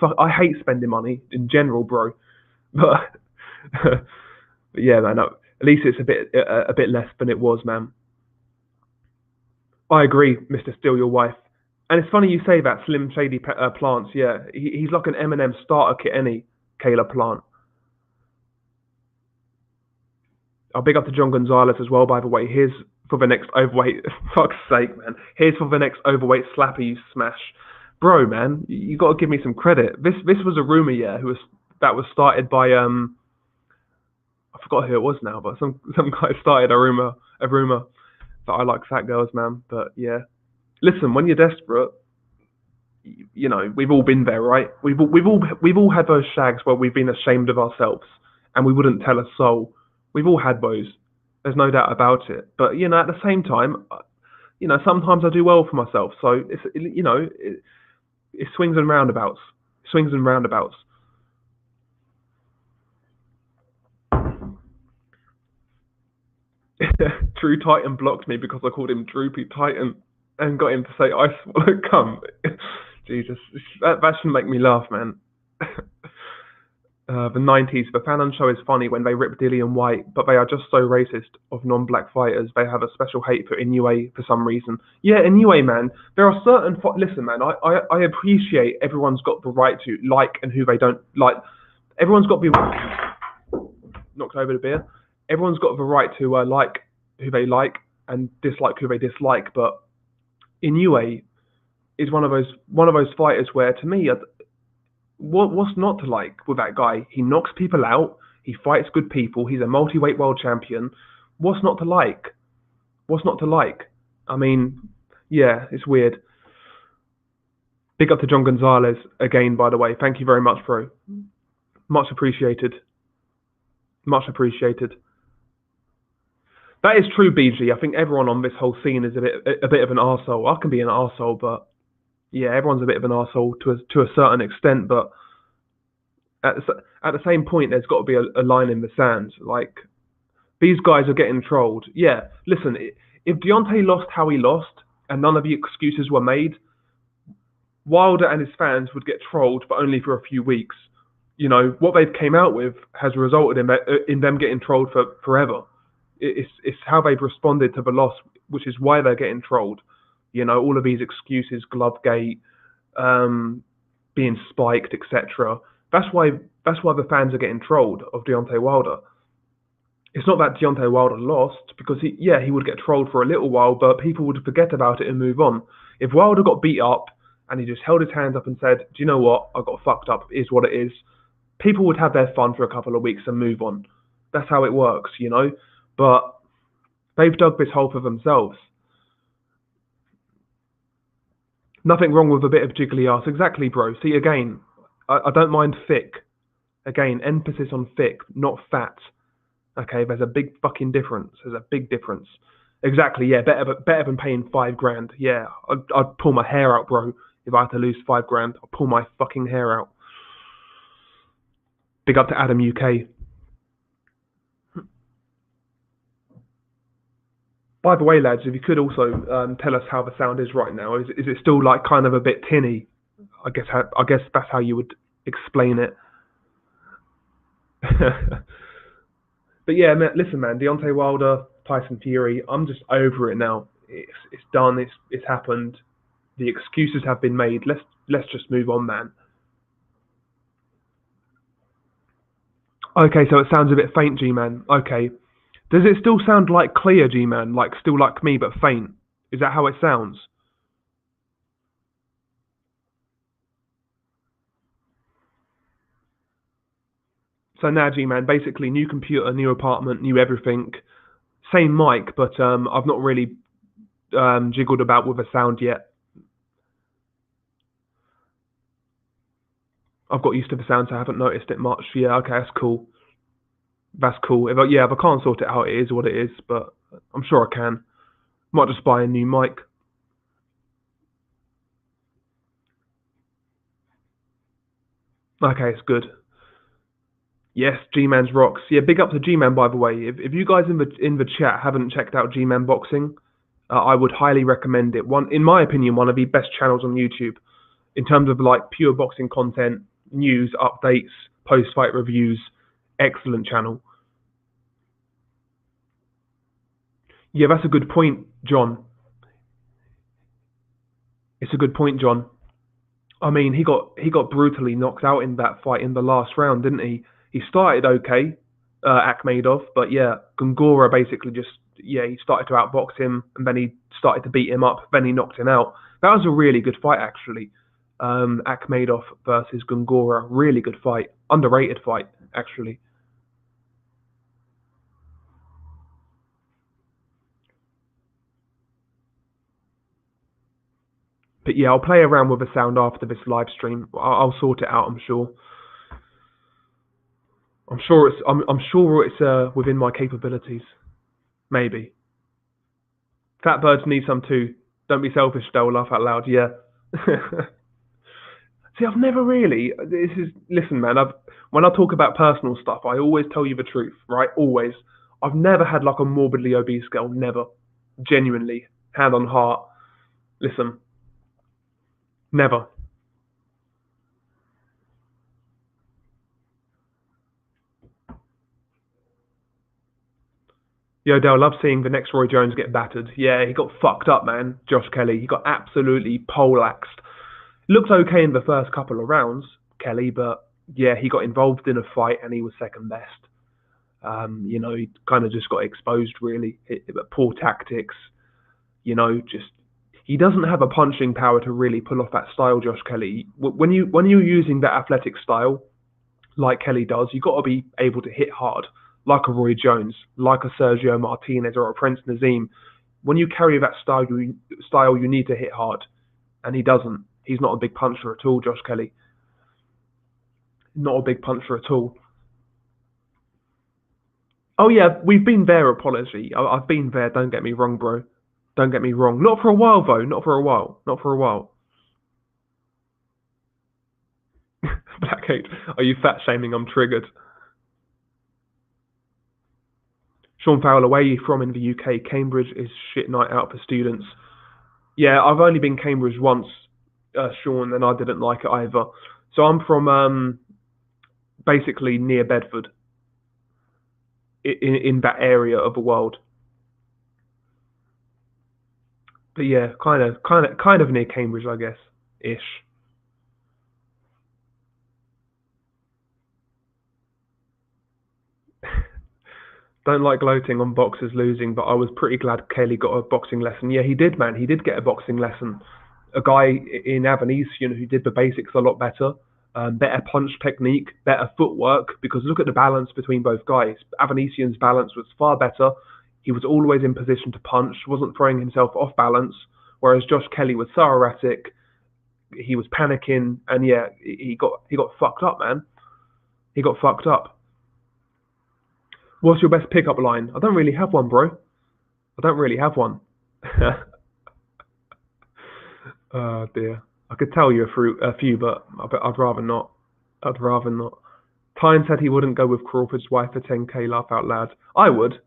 I hate spending money in general, bro. But, but yeah, man. At least it's a bit less than it was, man. I agree, Mr. Steal Your Wife. And it's funny you say that, Slim Shady Plants. Yeah, he's like an M&M starter kit, any Kayla Plant. I'll big up to John Gonzalez as well, by the way. Here's for the next overweight. Fuck's sake, man. Here's for the next overweight slapper you smash. Bro, man, you got to give me some credit. This was a rumor, yeah, that was started by I forgot who it was now, but some guy started a rumor that I like fat girls, man. But yeah, listen, when you're desperate, you know, we've all been there, right? We've all had those shags where we've been ashamed of ourselves and we wouldn't tell a soul. We've all had those. There's no doubt about it. But you know, at the same time, you know, sometimes I do well for myself. So it's, you know, it swings and roundabouts. Swings and roundabouts. Drew Titan blocked me because I called him Droopy Titan and got him to say I swallow cum. Jesus, that should make me laugh, man. The 90s, the Fanon show is funny when they rip Dillian White, but they are just so racist of non-black fighters. They have a special hate for Inoue for some reason. Yeah, Inoue, man. There are certain... Listen, man, I appreciate everyone's got the right to like and who they don't like. Everyone's got to be... Knocked over the beer. Everyone's got the right to like who they like and dislike who they dislike, but Inoue is one of those fighters where, to me, what's not to like with that guy? He knocks people out. He fights good people. He's a multi-weight world champion. What's not to like? What's not to like? I mean, yeah, it's weird. Big up to John Gonzalez again, by the way. Thank you very much, bro. Much appreciated. Much appreciated. That is true, BG. I think everyone on this whole scene is a bit of an arsehole. I can be an arsehole, but yeah, everyone's a bit of an arsehole to a certain extent. But at the same point, there's got to be a line in the sand. Like, these guys are getting trolled. Yeah, listen, if Deontay lost how he lost and none of the excuses were made, Wilder and his fans would get trolled, but only for a few weeks. You know, what they've came out with has resulted in them getting trolled for forever. It's how they've responded to the loss, which is why they're getting trolled. You know, all of these excuses, Glovegate, being spiked, etc. That's why the fans are getting trolled of Deontay Wilder. It's not that Deontay Wilder lost, because he would get trolled for a little while, but people would forget about it and move on. If Wilder got beat up and he just held his hands up and said, "Do you know what? I got fucked up. It is what it is," people would have their fun for a couple of weeks and move on. That's how it works, you know. But they've dug this hole for themselves. Nothing wrong with a bit of jiggly ass. Exactly, bro. See, again, I don't mind thick. Again, emphasis on thick, not fat. Okay, there's a big fucking difference. There's a big difference. Exactly, yeah. Better than paying $5,000. Yeah, I'd pull my hair out, bro. If I had to lose $5,000, I'd pull my fucking hair out. Big up to Adam UK. By the way, lads, if you could also tell us how the sound is right now. Is it still like kind of a bit tinny? I guess that's how you would explain it. But yeah, man, listen, man, Deontay Wilder, Tyson Fury. I'm just over it now. It's done. It's happened. The excuses have been made. Let's just move on, man. Okay, so it sounds a bit faint, G-Man. Okay. Does it still sound like clear, G-Man? Like still like me, but faint? Is that how it sounds? So now, G-Man, basically new computer, new apartment, new everything. Same mic, but I've not really jiggled about with the sound yet. I've got used to the sound, so I haven't noticed it much. Yeah, okay, that's cool. That's cool. If I can't sort it out, it is what it is. But I'm sure I can. Might just buy a new mic. Okay, it's good. Yes, G-Man's rocks. Yeah, big up to G-Man, by the way. If you guys in the chat haven't checked out G-Man Boxing, I would highly recommend it. One, in my opinion, one of the best channels on YouTube in terms of like pure boxing content, news, updates, post-fight reviews. Excellent channel. Yeah, that's a good point, John. It's a good point, John. I mean, he got brutally knocked out in that fight in the last round, didn't he? He started okay, Akhmedov, but yeah, Gongora basically just he started to outbox him, and then he started to beat him up. Then he knocked him out. That was a really good fight, actually. Akhmedov versus Gongora, really good fight, underrated fight, actually. But yeah, I'll play around with the sound after this live stream. I'll sort it out. I'm sure. I'm sure it's within my capabilities. Maybe. Fat birds need some too. Don't be selfish, though. Laugh out loud. Yeah. See, I've never really. Listen, man. When I talk about personal stuff, I always tell you the truth, right? Always. I've never had like a morbidly obese girl. Never. Genuinely, hand on heart. Listen, never. Yo, Dale, love seeing the next Roy Jones get battered. Yeah, he got fucked up, man. Josh Kelly. He got absolutely poleaxed. Looked okay in the first couple of rounds, Kelly, but yeah, he got involved in a fight and he was second best. He kind of just got exposed, really. Poor tactics, just he doesn't have a punching power to really pull off that style, Josh Kelly. When you're using that athletic style like Kelly does, you got to be able to hit hard, like a Roy Jones, like a Sergio Martinez or a Prince Nazim. When you carry that style, you need to hit hard, and he doesn't. He's not a big puncher at all, Josh Kelly. Not a big puncher at all. Oh yeah, we've been there, apology. I've been there, don't get me wrong, bro. Don't get me wrong. Not for a while, though. Not for a while. Not for a while. Blackgate, are you fat shaming? I'm triggered. Sean Fowler, where are you from in the UK? Cambridge is shit night out for students. Yeah, I've only been Cambridge once, Sean, and I didn't like it either. So I'm from basically near Bedford, in that area of the world. But yeah, kind of near Cambridge, I guess, ish. Don't like gloating on boxers losing, but I was pretty glad Kelly got a boxing lesson. Yeah, he did, man. He did get a boxing lesson. A guy in Avanesian who did the basics a lot better, better punch technique, better footwork. Because look at the balance between both guys. Avanesian's balance was far better. He was always in position to punch, wasn't throwing himself off balance. Whereas Josh Kelly was so erratic, he was panicking, and yeah, he got fucked up, man. He got fucked up. What's your best pickup line? I don't really have one, bro. I don't really have one. Oh dear. I could tell you a few, but I'd rather not. I'd rather not. Tyne said he wouldn't go with Crawford's wife for 10k. Laugh out loud. I would.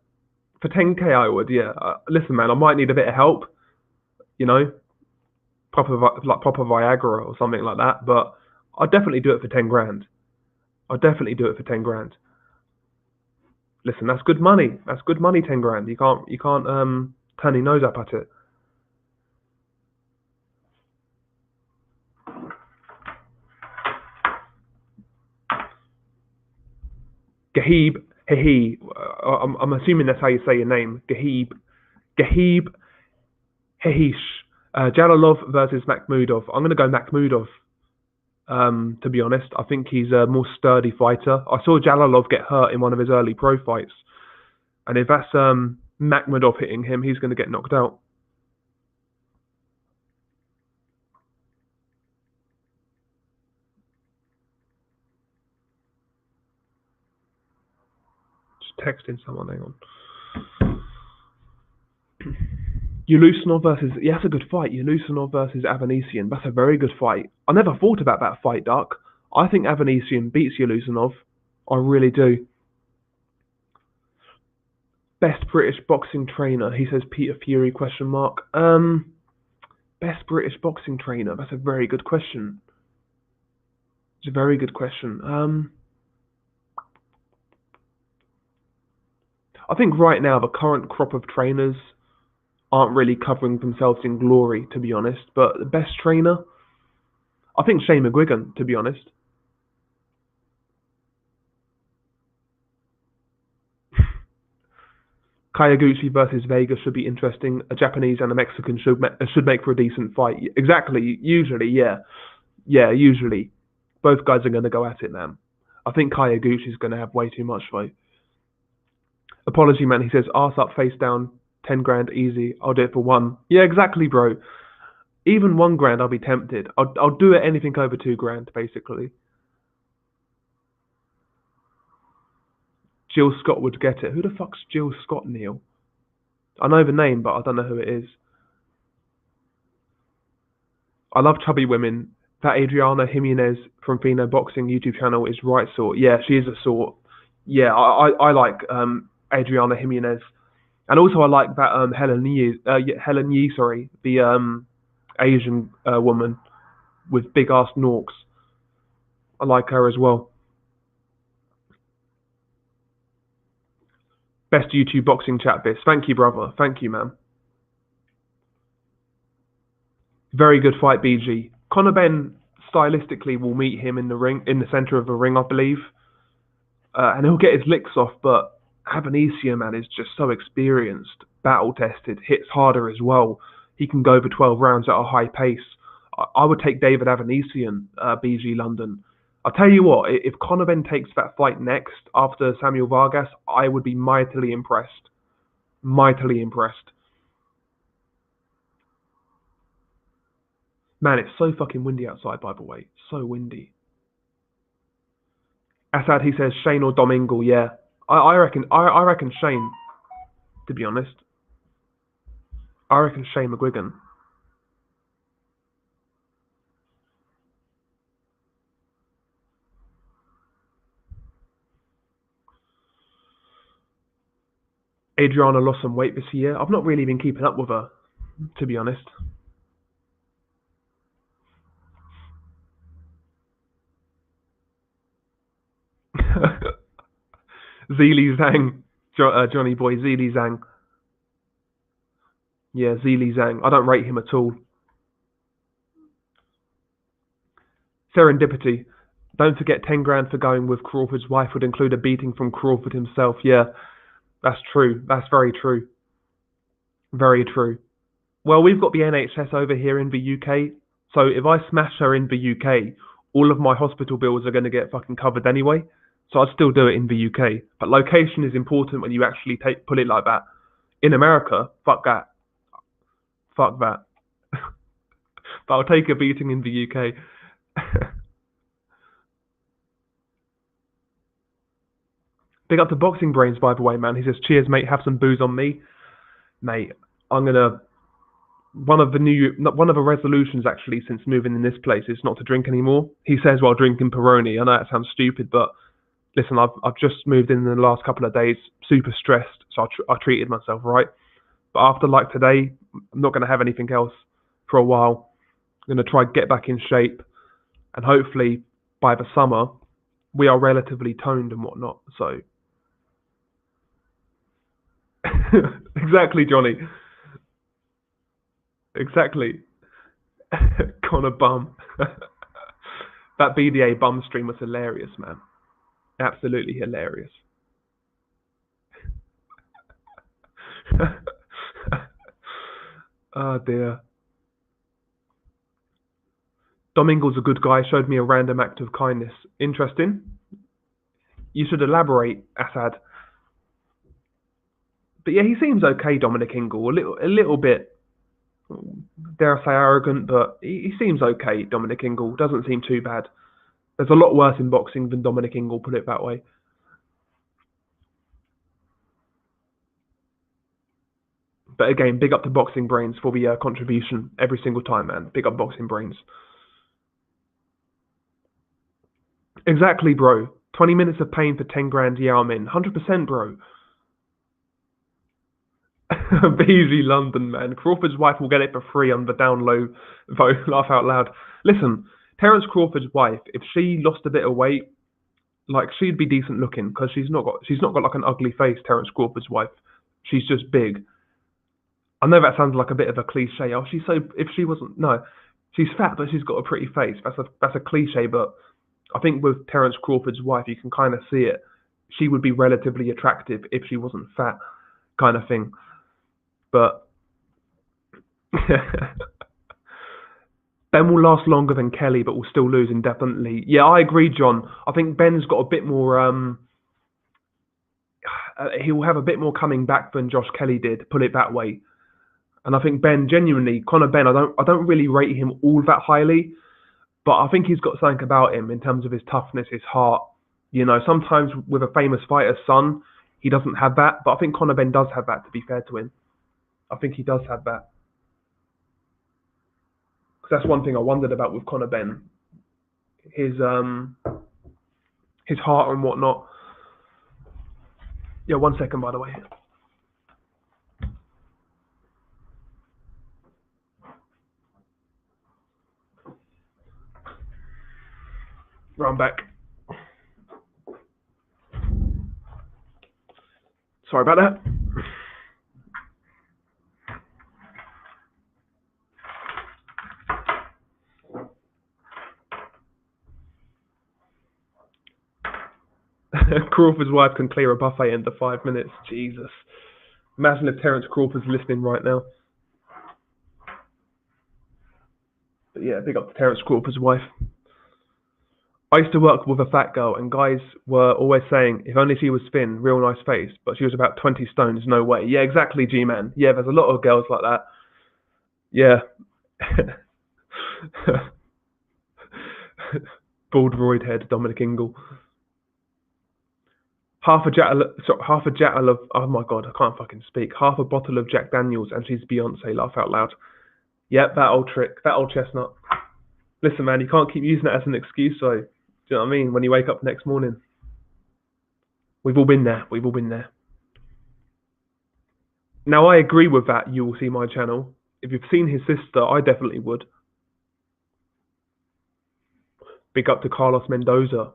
For 10k, I would. Yeah. Listen, man, I might need a bit of help. You know, proper Viagra or something like that. But I'd definitely do it for 10 grand. I'd definitely do it for 10 grand. Listen, that's good money. That's good money. 10 grand. You can't turn your nose up at it. Gahib, Hahib. I'm assuming that's how you say your name. Gahib, Hahish. Jalalov versus Makhmudov. I'm going to go Makhmudov. To be honest, I think he's a more sturdy fighter. I saw Jalalov get hurt in one of his early pro fights, and if that's Makhmudov hitting him, he's going to get knocked out. Just texting someone. Hang on. Ulusanov versus, yeah, that's a good fight. Ulusanov versus Avanesian. That's a very good fight. I never thought about that fight, Duck. I think Avanesian beats Ulusanov. I really do. Best British boxing trainer. He says Peter Fury ? Best British boxing trainer. That's a very good question. It's a very good question. I think right now the current crop of trainers aren't really covering themselves in glory, to be honest. But the best trainer, I think Shane McGuigan, to be honest. Kayaguchi versus Vega should be interesting. A Japanese and a Mexican should make for a decent fight. Exactly. Usually, yeah. Yeah, usually. Both guys are going to go at it, man. I think Kayaguchi's going to have way too much, though. Apology, man. He says, arse up, face down, 10 grand, easy. I'll do it for one. Yeah, exactly, bro. Even 1 grand, I'll be tempted. I'll do it anything over 2 grand, basically. Jill Scott would get it. Who the fuck's Jill Scott, Neil? I know the name, but I don't know who it is. I love chubby women. That Adriana Jimenez from Fino Boxing YouTube channel is right sort. Yeah, she is a sort. Yeah, I like Adriana Jimenez. And also I like that Helen Yi, the Asian woman with big ass norks. I like her as well. Best YouTube boxing chat, Biss. Thank you, brother. Thank you, man. Very good fight, BG. Conor Benn stylistically will meet him in the ring, in the center of the ring, I believe, and he'll get his licks off. But Avanesian, man, is just so experienced, battle tested, hits harder as well. He can go for 12 rounds at a high pace. I would take David Avanesian, BG London. I'll tell you what, if Conor Benn takes that fight next after Samuel Vargas, I would be mightily impressed. Mightily impressed. Man, it's so fucking windy outside, by the way. So windy. Assad, he says Shane or Domingo. Yeah, I reckon Shane. To be honest, I reckon Shane McGuigan. Adriana lost some weight this year. I've not really been keeping up with her, to be honest. Zili Zhang, Johnny boy, Zili Zhang. Yeah, Zili Zhang. I don't rate him at all. Serendipity. Don't forget 10 grand for going with Crawford's wife would include a beating from Crawford himself. Yeah, that's true. That's very true. Very true. Well, we've got the NHS over here in the UK, so if I smash her in the UK, all of my hospital bills are going to get fucking covered anyway. So I'd still do it in the UK. But location is important when you actually put it like that. In America, fuck that. Fuck that. But I'll take a beating in the UK. Big up to Boxing Brains, by the way, man. He says, cheers, mate. Have some booze on me. Mate, I'm going to... One of the resolutions, actually, since moving in this place is not to drink anymore. He says while drinking Peroni. I know that sounds stupid, but... Listen, I've just moved in the last couple of days, super stressed, so I treated myself right. But after like today, I'm not going to have anything else for a while. I'm going to try to get back in shape, and hopefully by the summer, we are relatively toned and whatnot. So Exactly, Johnny. Exactly. Connor bum. That BDA bum stream was hilarious, man. Absolutely hilarious. Oh dear. Domingo's a good guy, showed me a random act of kindness. Interesting. You should elaborate, Assad. But yeah, he seems okay, Dominic Ingle. A little bit, dare I say, arrogant, but he seems okay, Dominic Ingle. Doesn't seem too bad. There's a lot worse in boxing than Dominic Ingle, put it that way. But again, big up to Boxing Brains for the contribution every single time, man. Big up Boxing Brains. Exactly, bro. 20 minutes of pain for 10 grand, yeah, I'm in. 100%, bro. Beasley London, man. Crawford's wife will get it for free on the down low vote. Laugh out loud. Listen, Terence Crawford's wife, if she lost a bit of weight, like she'd be decent looking because she's not got like an ugly face. Terence Crawford's wife, she's just big. I know that sounds like a bit of a cliche. Oh, she's so. If she wasn't, no, she's fat, but she's got a pretty face. That's a cliche, but I think with Terence Crawford's wife, you can kind of see it. She would be relatively attractive if she wasn't fat, kind of thing. But Ben will last longer than Kelly, but will still lose indefinitely. Yeah, I agree, John. I think Ben's got a bit more. He will have a bit more coming back than Josh Kelly did. Put it that way. And I think Ben, genuinely, Conor Ben, I don't really rate him all that highly, but I think he's got something about him in terms of his toughness, his heart. You know, sometimes with a famous fighter's son, he doesn't have that, but I think Conor Ben does have that. To be fair to him, I think he does have that. Because that's one thing I wondered about with Conor Ben, his his heart and whatnot. Yeah, 1 second, by the way. Right, I'm back. Sorry about that. Crawford's wife can clear a buffet in 5 minutes. Jesus. Imagine if Terence Crawford's listening right now. But yeah, big up to Terence Crawford's wife. I used to work with a fat girl, and guys were always saying, if only she was thin, real nice face, but she was about 20 stones, no way. Yeah, exactly, G-Man. Yeah, there's a lot of girls like that. Yeah. Bald roid head, Dominic Ingle. Half a jattle of, oh my god, I can't fucking speak. Half a bottle of Jack Daniels, and she's Beyonce, laugh out loud. Yep, that old trick, that old chestnut. Listen, man, you can't keep using it as an excuse, so, do you know what I mean? When you wake up next morning. We've all been there, we've all been there. Now, I agree with that, you will see my channel. If you've seen his sister, I definitely would. Big up to Carlos Mendoza.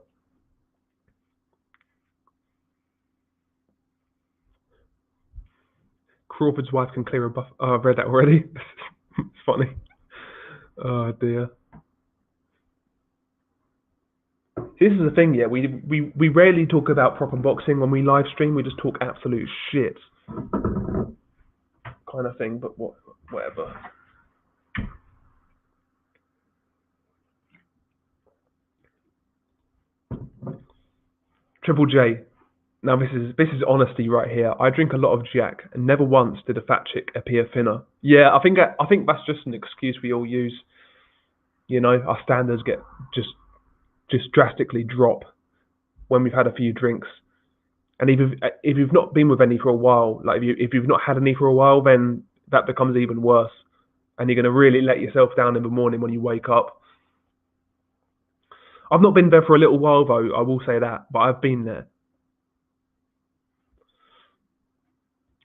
Crawford's wife can clear a buff. Oh, I've read that already. It's funny. Oh dear. This is the thing, yeah. We rarely talk about proper boxing when we live stream. We just talk absolute shit, kind of thing. But whatever. Triple J. Now this is honesty right here. I drink a lot of Jack, and never once did a fat chick appear thinner. Yeah, I think that's just an excuse we all use. You know, our standards get just drastically drop when we've had a few drinks. And if you've not been with any for a while, like if you've not had any for a while, then that becomes even worse, and you're gonna really let yourself down in the morning when you wake up. I've not been there for a little while though, I will say that, but I've been there.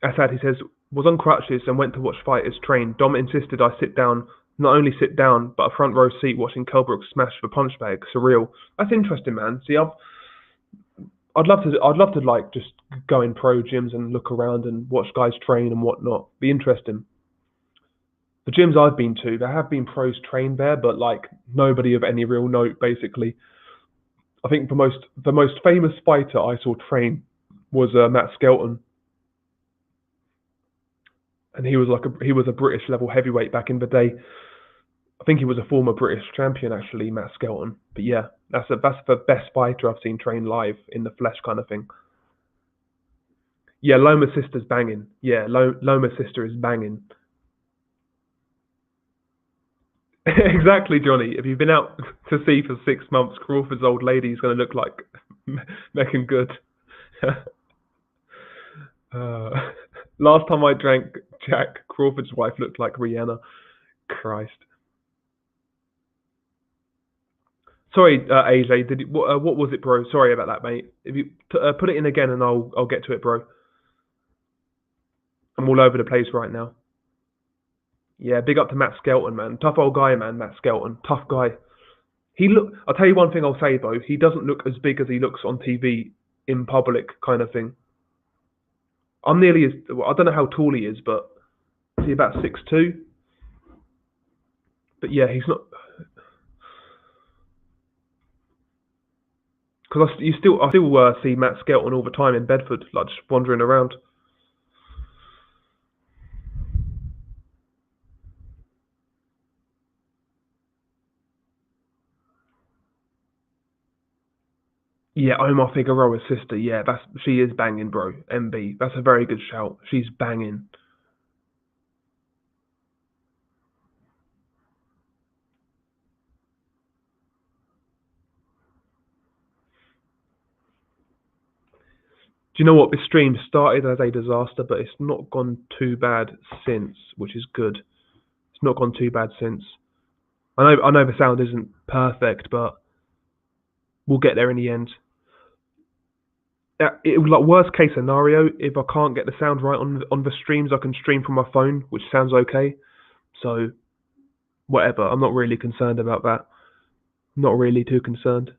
Assad, he says, was on crutches and went to watch fighters train. Dom insisted I sit down, not only sit down, but a front row seat watching Kelbrook smash the punch bag. Surreal. That's interesting, man. See, I'd love to like just go in pro gyms and look around and watch guys train and whatnot. Be interesting. The gyms I've been to, there have been pros trained there, but like nobody of any real note. Basically, I think the most famous fighter I saw train was Matt Skelton, and he was a British level heavyweight back in the day. I think he was a former British champion actually, Matt Skelton. But yeah, that's the best fighter I've seen train live in the flesh kind of thing. Yeah, Loma's sister's banging. Yeah, Loma's sister is banging. Exactly, Johnny. If you've been out to sea for 6 months, Crawford's old lady is going to look like Megan Good. uh, last time I drank Jack, Crawford's wife looked like Rihanna. Christ. Sorry, AJ. What was it, bro? Sorry about that, mate. If you put it in again, and I'll get to it, bro. I'm all over the place right now. Yeah, big up to Matt Skelton, man. Tough old guy, man. Matt Skelton, tough guy. I'll tell you one thing I'll say though. He doesn't look as big as he looks on TV in public, kind of thing. I'm nearly as. Well, I don't know how tall he is, but is he about 6'2"? But yeah, he's not. Because I still see Matt Skelton all the time in Bedford, like just wandering around. Yeah, Omar Figueroa's sister. Yeah, she is banging, bro. MB. That's a very good shout. She's banging. Do you know what? This stream started as a disaster, but it's not gone too bad since, which is good. It's not gone too bad since. I know the sound isn't perfect, but we'll get there in the end. Like worst case scenario, if I can't get the sound right on the streams, I can stream from my phone, which sounds okay. So whatever, I'm not really concerned about that. Not really too concerned.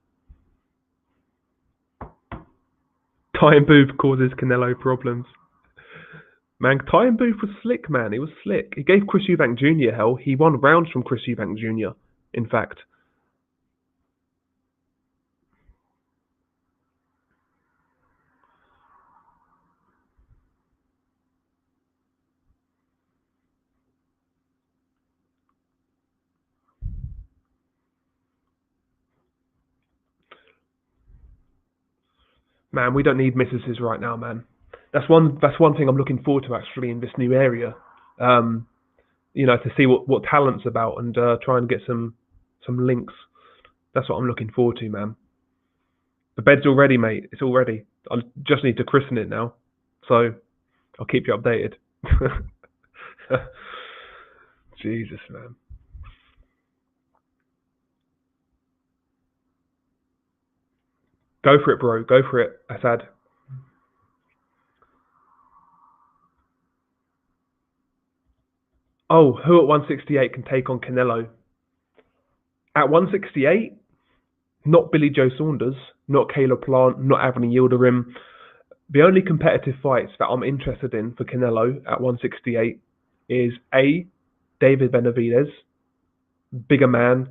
Ty and Booth causes Canelo problems. Man, Ty and Booth was slick, man. He was slick. He gave Chris Eubank Jr. hell. He won rounds from Chris Eubank Jr., in fact. Man, we don't need missuses right now, man. That's one thing I'm looking forward to actually in this new area. Um, to see what talent's about and try and get some links. That's what I'm looking forward to, man. The bed's all ready, mate. It's all ready. I just need to christen it now. So I'll keep you updated. Jesus, man. Go for it, bro. Go for it, Assad. Oh, who at 168 can take on Canelo? At 168, not Billy Joe Saunders, not Caleb Plant, not Anthony Yildirim. The only competitive fights that I'm interested in for Canelo at 168 is A, David Benavidez, bigger man,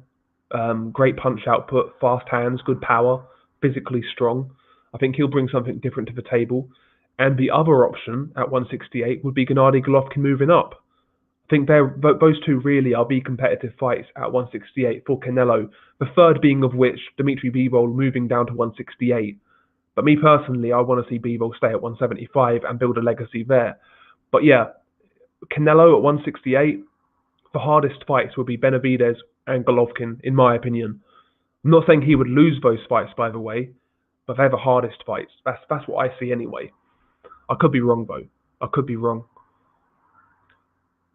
great punch output, fast hands, good power, physically strong. I think he'll bring something different to the table. And the other option at 168 would be Gennady Golovkin moving up. I think those two really are the competitive fights at 168 for Canelo. The third being of which Dimitri Bivol moving down to 168. But me personally, I want to see Bivol stay at 175 and build a legacy there. But yeah, Canelo at 168, the hardest fights will be Benavidez and Golovkin, in my opinion. I'm not saying he would lose those fights, by the way, but they're the hardest fights. That's what I see anyway. I could be wrong, though. I could be wrong.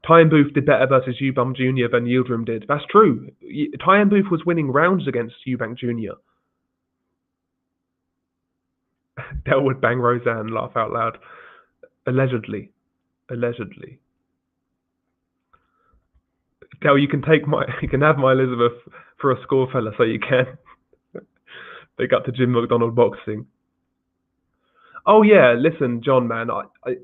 Ty and Booth did better versus Eubank Jr. than Yildirim did. That's true. Ty and Booth was winning rounds against Eubank Jr. Del would bang Roseanne, laugh out loud. Allegedly. Allegedly. Del, you can have my Elizabeth for a score, fella, so you can. Big up to Jim McDonald boxing. Oh yeah, listen, John, man.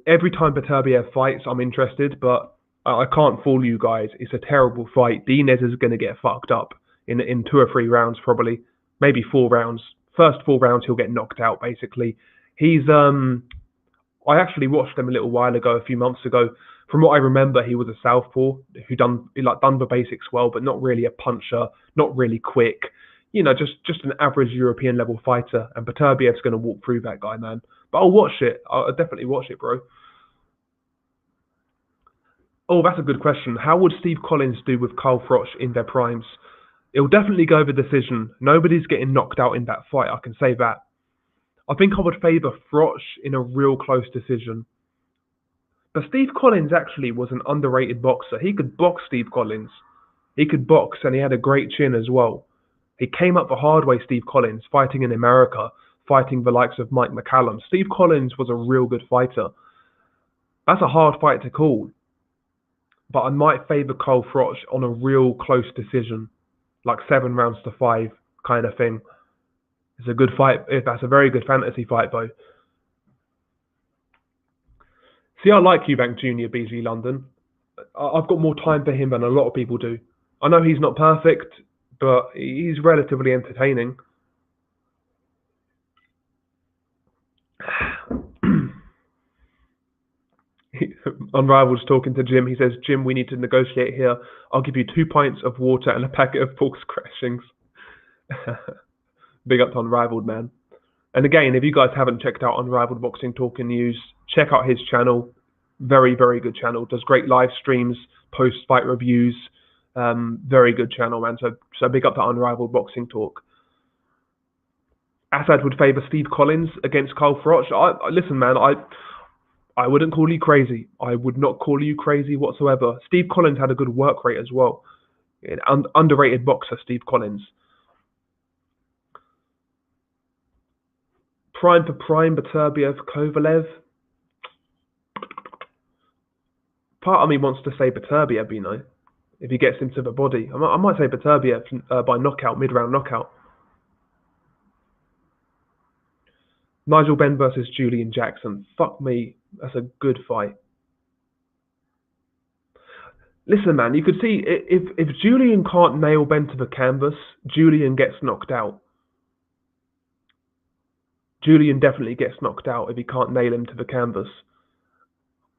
Every time Beterbiev fights, I'm interested, but I can't fool you guys. It's a terrible fight. Diaz is going to get fucked up in 2 or 3 rounds, probably, maybe 4 rounds. First 4 rounds, he'll get knocked out. Basically, he's I actually watched him a little while ago, a few months ago. From what I remember, he was a southpaw who done the basics well, but not really a puncher, not really quick. Just an average European level fighter. And Beterbiev's going to walk through that guy, man. But I'll watch it. I'll definitely watch it, bro. Oh, that's a good question. How would Steve Collins do with Carl Froch in their primes? It'll definitely go the decision. Nobody's getting knocked out in that fight. I can say that. I think I would favour Froch in a real close decision. But Steve Collins actually was an underrated boxer. He could box, Steve Collins. He could box, and he had a great chin as well. He came up the hard way, Steve Collins, fighting in America, fighting the likes of Mike McCallum. Steve Collins was a real good fighter. That's a hard fight to call, but I might favour Carl Froch on a real close decision, like 7 rounds to 5 kind of thing. It's a good fight. That's a very good fantasy fight, though. See, I like Eubank Jr., BG London. I've got more time for him than a lot of people do. I know he's not perfect, but he's relatively entertaining. Unrival's talking to Jim. He says, Jim, we need to negotiate here. I'll give you 2 pints of water and a packet of pork scratchings. Big up to Unrivaled, man. And again, if you guys haven't checked out Unrivaled Boxing Talk and News, check out his channel. Very, very good channel. Does great live streams, post-fight reviews. Very good channel, man. So big up to Unrivaled Boxing Talk. Assad would favour Steve Collins against Carl Froch. Listen, man, I wouldn't call you crazy. I would not call you crazy whatsoever. Steve Collins had a good work rate as well. Underrated boxer, Steve Collins. Prime for prime, Beterbiev, Kovalev. Part of me wants to say Beterbiev, if he gets into the body. I might say Beterbiev by knockout, mid-round knockout. Nigel Benn versus Julian Jackson. Fuck me, that's a good fight. Listen, man, you could see if Julian can't nail Ben to the canvas, Julian gets knocked out. Julian definitely gets knocked out if he can't nail him to the canvas.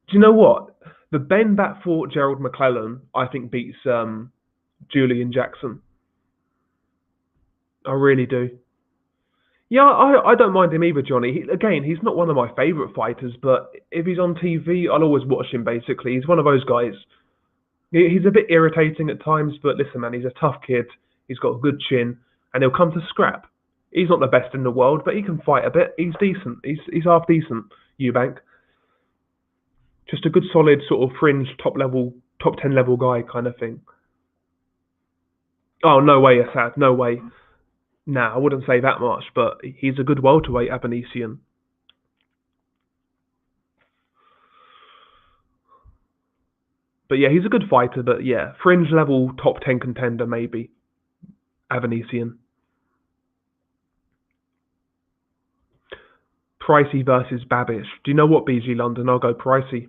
Do you know what? The Ben that fought Gerald McClellan, I think, beats Julian Jackson. I really do. Yeah, I don't mind him either, Johnny. He's not one of my favourite fighters, but if he's on TV, I'll always watch him, basically. He's one of those guys. He's a bit irritating at times, but listen, man, he's a tough kid. He's got a good chin, and he'll come to scrap. He's not the best in the world, but he can fight a bit. He's decent. He's half decent, Eubank. Just a good, solid, sort of fringe, top 10 level guy kind of thing. Oh, no way, Assad. No way. Nah, I wouldn't say that much, but he's a good welterweight Abanesian. But yeah, he's a good fighter, but yeah, fringe level, top 10 contender, maybe. Abanesian. Pricey versus Babish. Do you know what, BG London? I'll go Pricey.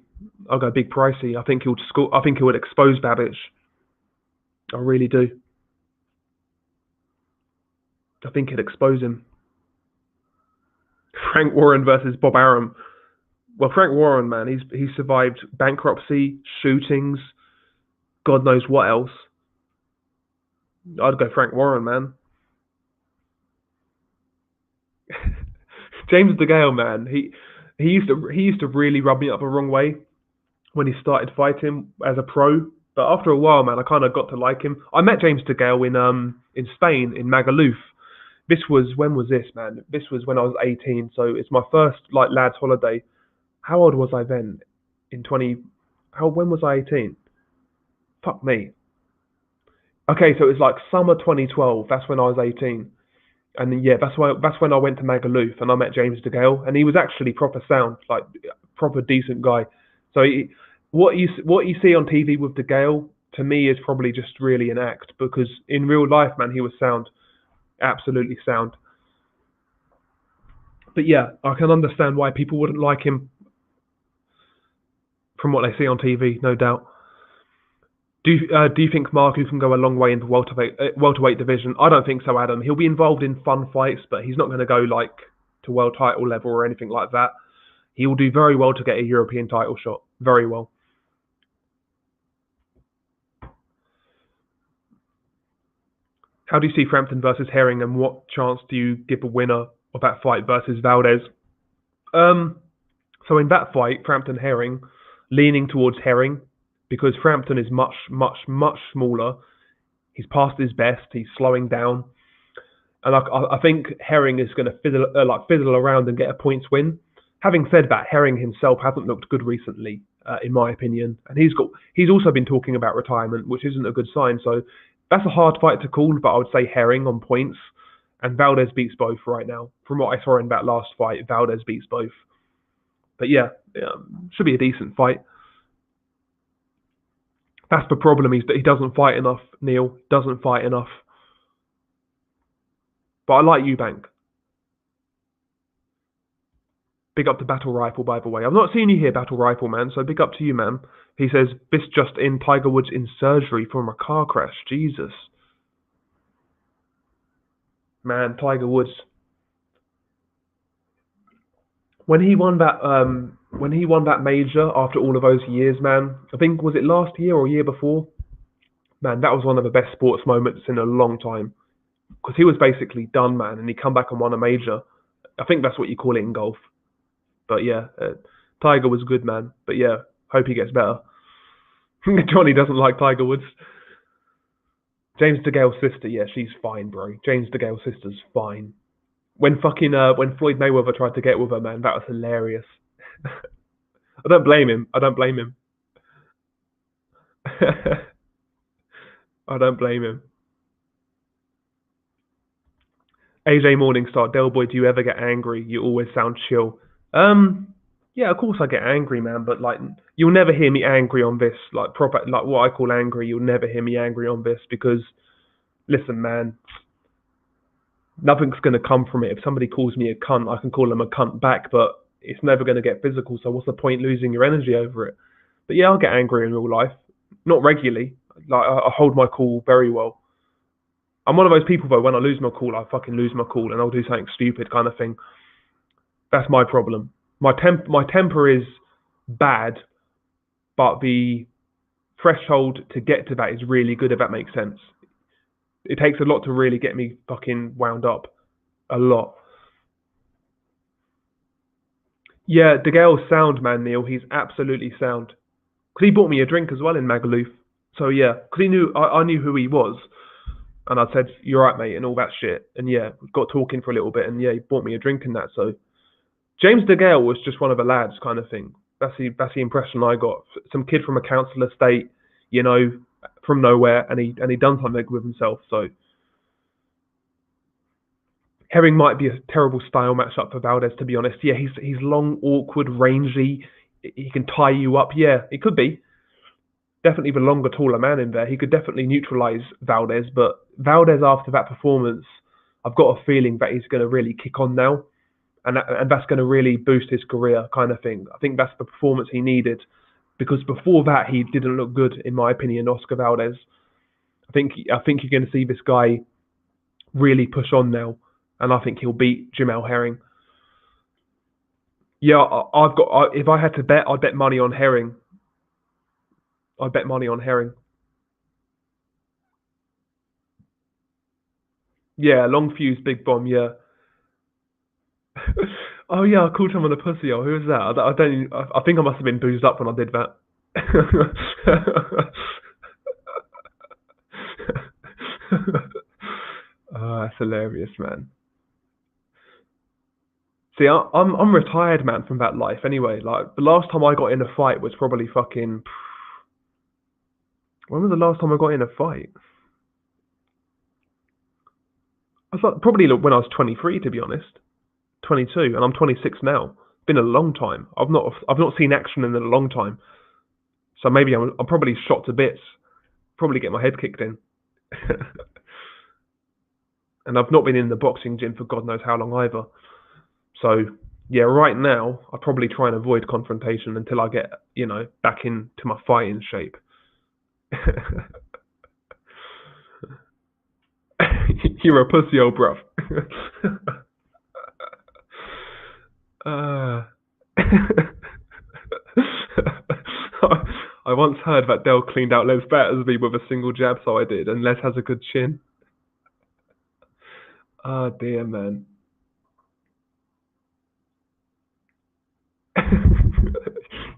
I'll go big Pricey. I think he'll score. I think he would expose Babish. I really do. I think he'd expose him. Frank Warren versus Bob Arum. Well, Frank Warren, man, he's survived bankruptcy, shootings, God knows what else. I'd go Frank Warren, man. James DeGale, man, he used to really rub me up the wrong way when he started fighting as a pro. But after a while, man, I kind of got to like him. I met James DeGale in Spain, in Magaluf. When was this, man? This was when I was 18, so it's my first lads holiday. How old was I then? When was I 18? Fuck me. Okay, so it was summer 2012. That's when I was 18. And then, yeah, that's when I went to Magaluf and I met James DeGale, and he was actually proper sound, proper decent guy. So what you see on TV with DeGale, to me, is probably just really an act, because in real life, man, he was sound, absolutely sound. But yeah, I can understand why people wouldn't like him from what they see on TV, no doubt. Do you think Marku can go a long way in the welterweight division? I don't think so, Adam. He'll be involved in fun fights, but he's not going to go like to world title level or anything like that. He will do very well to get a European title shot. Very well. How do you see Frampton versus Herring, and what chance do you give a winner of that fight versus Valdez? So in that fight, Frampton Herring, leaning towards Herring, because Frampton is much, much, much smaller. He's past his best. He's slowing down, and I think Herring is going to fiddle around and get a points win. Having said that, Herring himself hasn't looked good recently, in my opinion, and he's also been talking about retirement, which isn't a good sign. So that's a hard fight to call, but I would say Herring on points, and Valdez beats both right now. From what I saw in that last fight, Valdez beats both. But yeah, should be a decent fight. That's the problem, is that he doesn't fight enough, Neil. Doesn't fight enough. But I like Eubank. Big up to Battle Rifle, by the way. I've not seen you here, Battle Rifle, man, so big up to you, man. He says, this just in, Tiger Woods in surgery from a car crash. Jesus. Man, Tiger Woods. When he won that major after all of those years, man, I think, was it last year or year before? Man, that was one of the best sports moments in a long time. Because he was basically done, man, and he come back and won a major. I think that's what you call it in golf. But yeah, Tiger was good, man. But yeah, hope he gets better. Johnny doesn't like Tiger Woods. James DeGale's sister, yeah, she's fine, bro. James DeGale's sister's fine. When Floyd Mayweather tried to get with her, man, that was hilarious. I don't blame him. I don't blame him. I don't blame him. AJ Morningstar, Del Boy, do you ever get angry? You always sound chill. Yeah, of course I get angry, man, but like, you'll never hear me angry on this, like proper, like what I call angry. You'll never hear me angry on this because, listen, man, nothing's gonna come from it. If somebody calls me a cunt, I can call them a cunt back, but it's never gonna get physical. So what's the point losing your energy over it? But yeah, I'll get angry in real life, not regularly. Like I hold my cool very well. I'm one of those people though. When I lose my cool, I fucking lose my cool, and I'll do something stupid, kind of thing. That's my problem. My temper is bad, but the threshold to get to that is really good, if that makes sense. It takes a lot to really get me fucking wound up. A lot. Yeah, DeGale's sound, man, Neil. He's absolutely sound. Because he bought me a drink as well in Magaluf. So yeah, because he knew I knew who he was. And I said, you're right, mate, and all that shit. And yeah, we got talking for a little bit, and yeah, he bought me a drink and that, so... James DeGale was just one of the lads, kind of thing. That's the impression I got. Some kid from a council estate, you know, from nowhere, and he done something with himself. So Herring might be a terrible style matchup for Valdez, to be honest. Yeah, he's long, awkward, rangy. He can tie you up. Yeah, it could be. Definitely the longer, taller man in there. He could definitely neutralize Valdez, but Valdez after that performance, I've got a feeling that he's going to really kick on now. And that's going to really boost his career, kind of thing. I think that's the performance he needed, because before that he didn't look good, in my opinion. Oscar Valdez. I think you're going to see this guy really push on now, and I think he'll beat Jamel Herring. Yeah, if I had to bet, I'd bet money on Herring. I'd bet money on Herring. Yeah, long fuse, big bomb. Yeah. Oh yeah, I called someone a pussy. Oh, who was that? I don't. I think I must have been boozed up when I did that. Oh, that's hilarious, man. See, I'm retired, man, from that life. Anyway, like the last time I got in a fight was probably fucking. When was the last time I got in a fight? I was like, probably when I was 23, to be honest. 22, and I'm 26 now. It's been a long time. I've not seen action in a long time. So maybe I'm probably shot to bits. Probably get my head kicked in. And I've not been in the boxing gym for God knows how long either. So yeah, right now I probably try and avoid confrontation until I get back into my fighting shape. You're a pussy, old bruv. uh, I once heard that Dell cleaned out Les Battersby with a single jab, so I did, and Les has a good chin. Oh dear, man.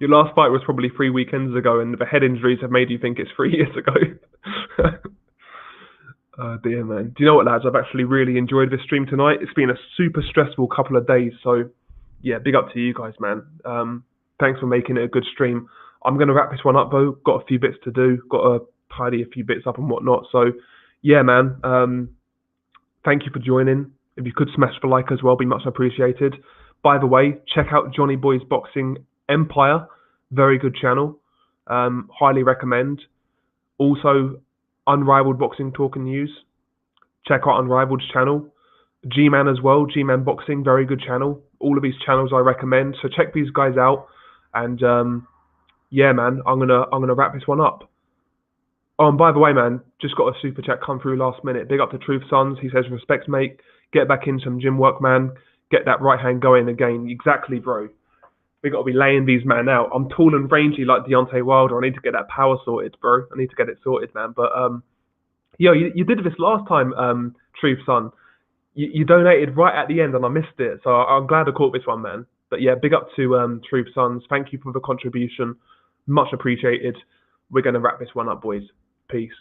Your last fight was probably 3 weekends ago, and the head injuries have made you think it's 3 years ago. Oh dear, man. Do you know what, lads? I've actually really enjoyed this stream tonight. It's been a super stressful couple of days, so yeah, big up to you guys, man. Thanks for making it a good stream. I'm going to wrap this one up, though. Got a few bits to do. Got to tidy a few bits up and whatnot. So yeah, man. Thank you for joining. If you could smash the like as well, be much appreciated. By the way, check out Johnny Boy's Boxing Empire. Very good channel. Highly recommend. Also, Unrivaled Boxing Talk and News. Check out Unrivaled's channel. G-Man as well. G-Man Boxing, very good channel. All of these channels I recommend. So check these guys out. And yeah, man, I'm gonna wrap this one up. Oh, and by the way, man, just got a super chat come through last minute. Big up to Truth Sons. He says, respect, mate. Get back in some gym work, man. Get that right hand going again. Exactly, bro. We got to be laying these man out. I'm tall and rangy like Deontay Wilder. I need to get that power sorted, bro. I need to get it sorted, man. But yo, you did this last time, Truth Son. You donated right at the end, and I missed it. So I'm glad I caught this one, man. But yeah, big up to Truth Sons. Thank you for the contribution. Much appreciated. We're gonna wrap this one up, boys. Peace.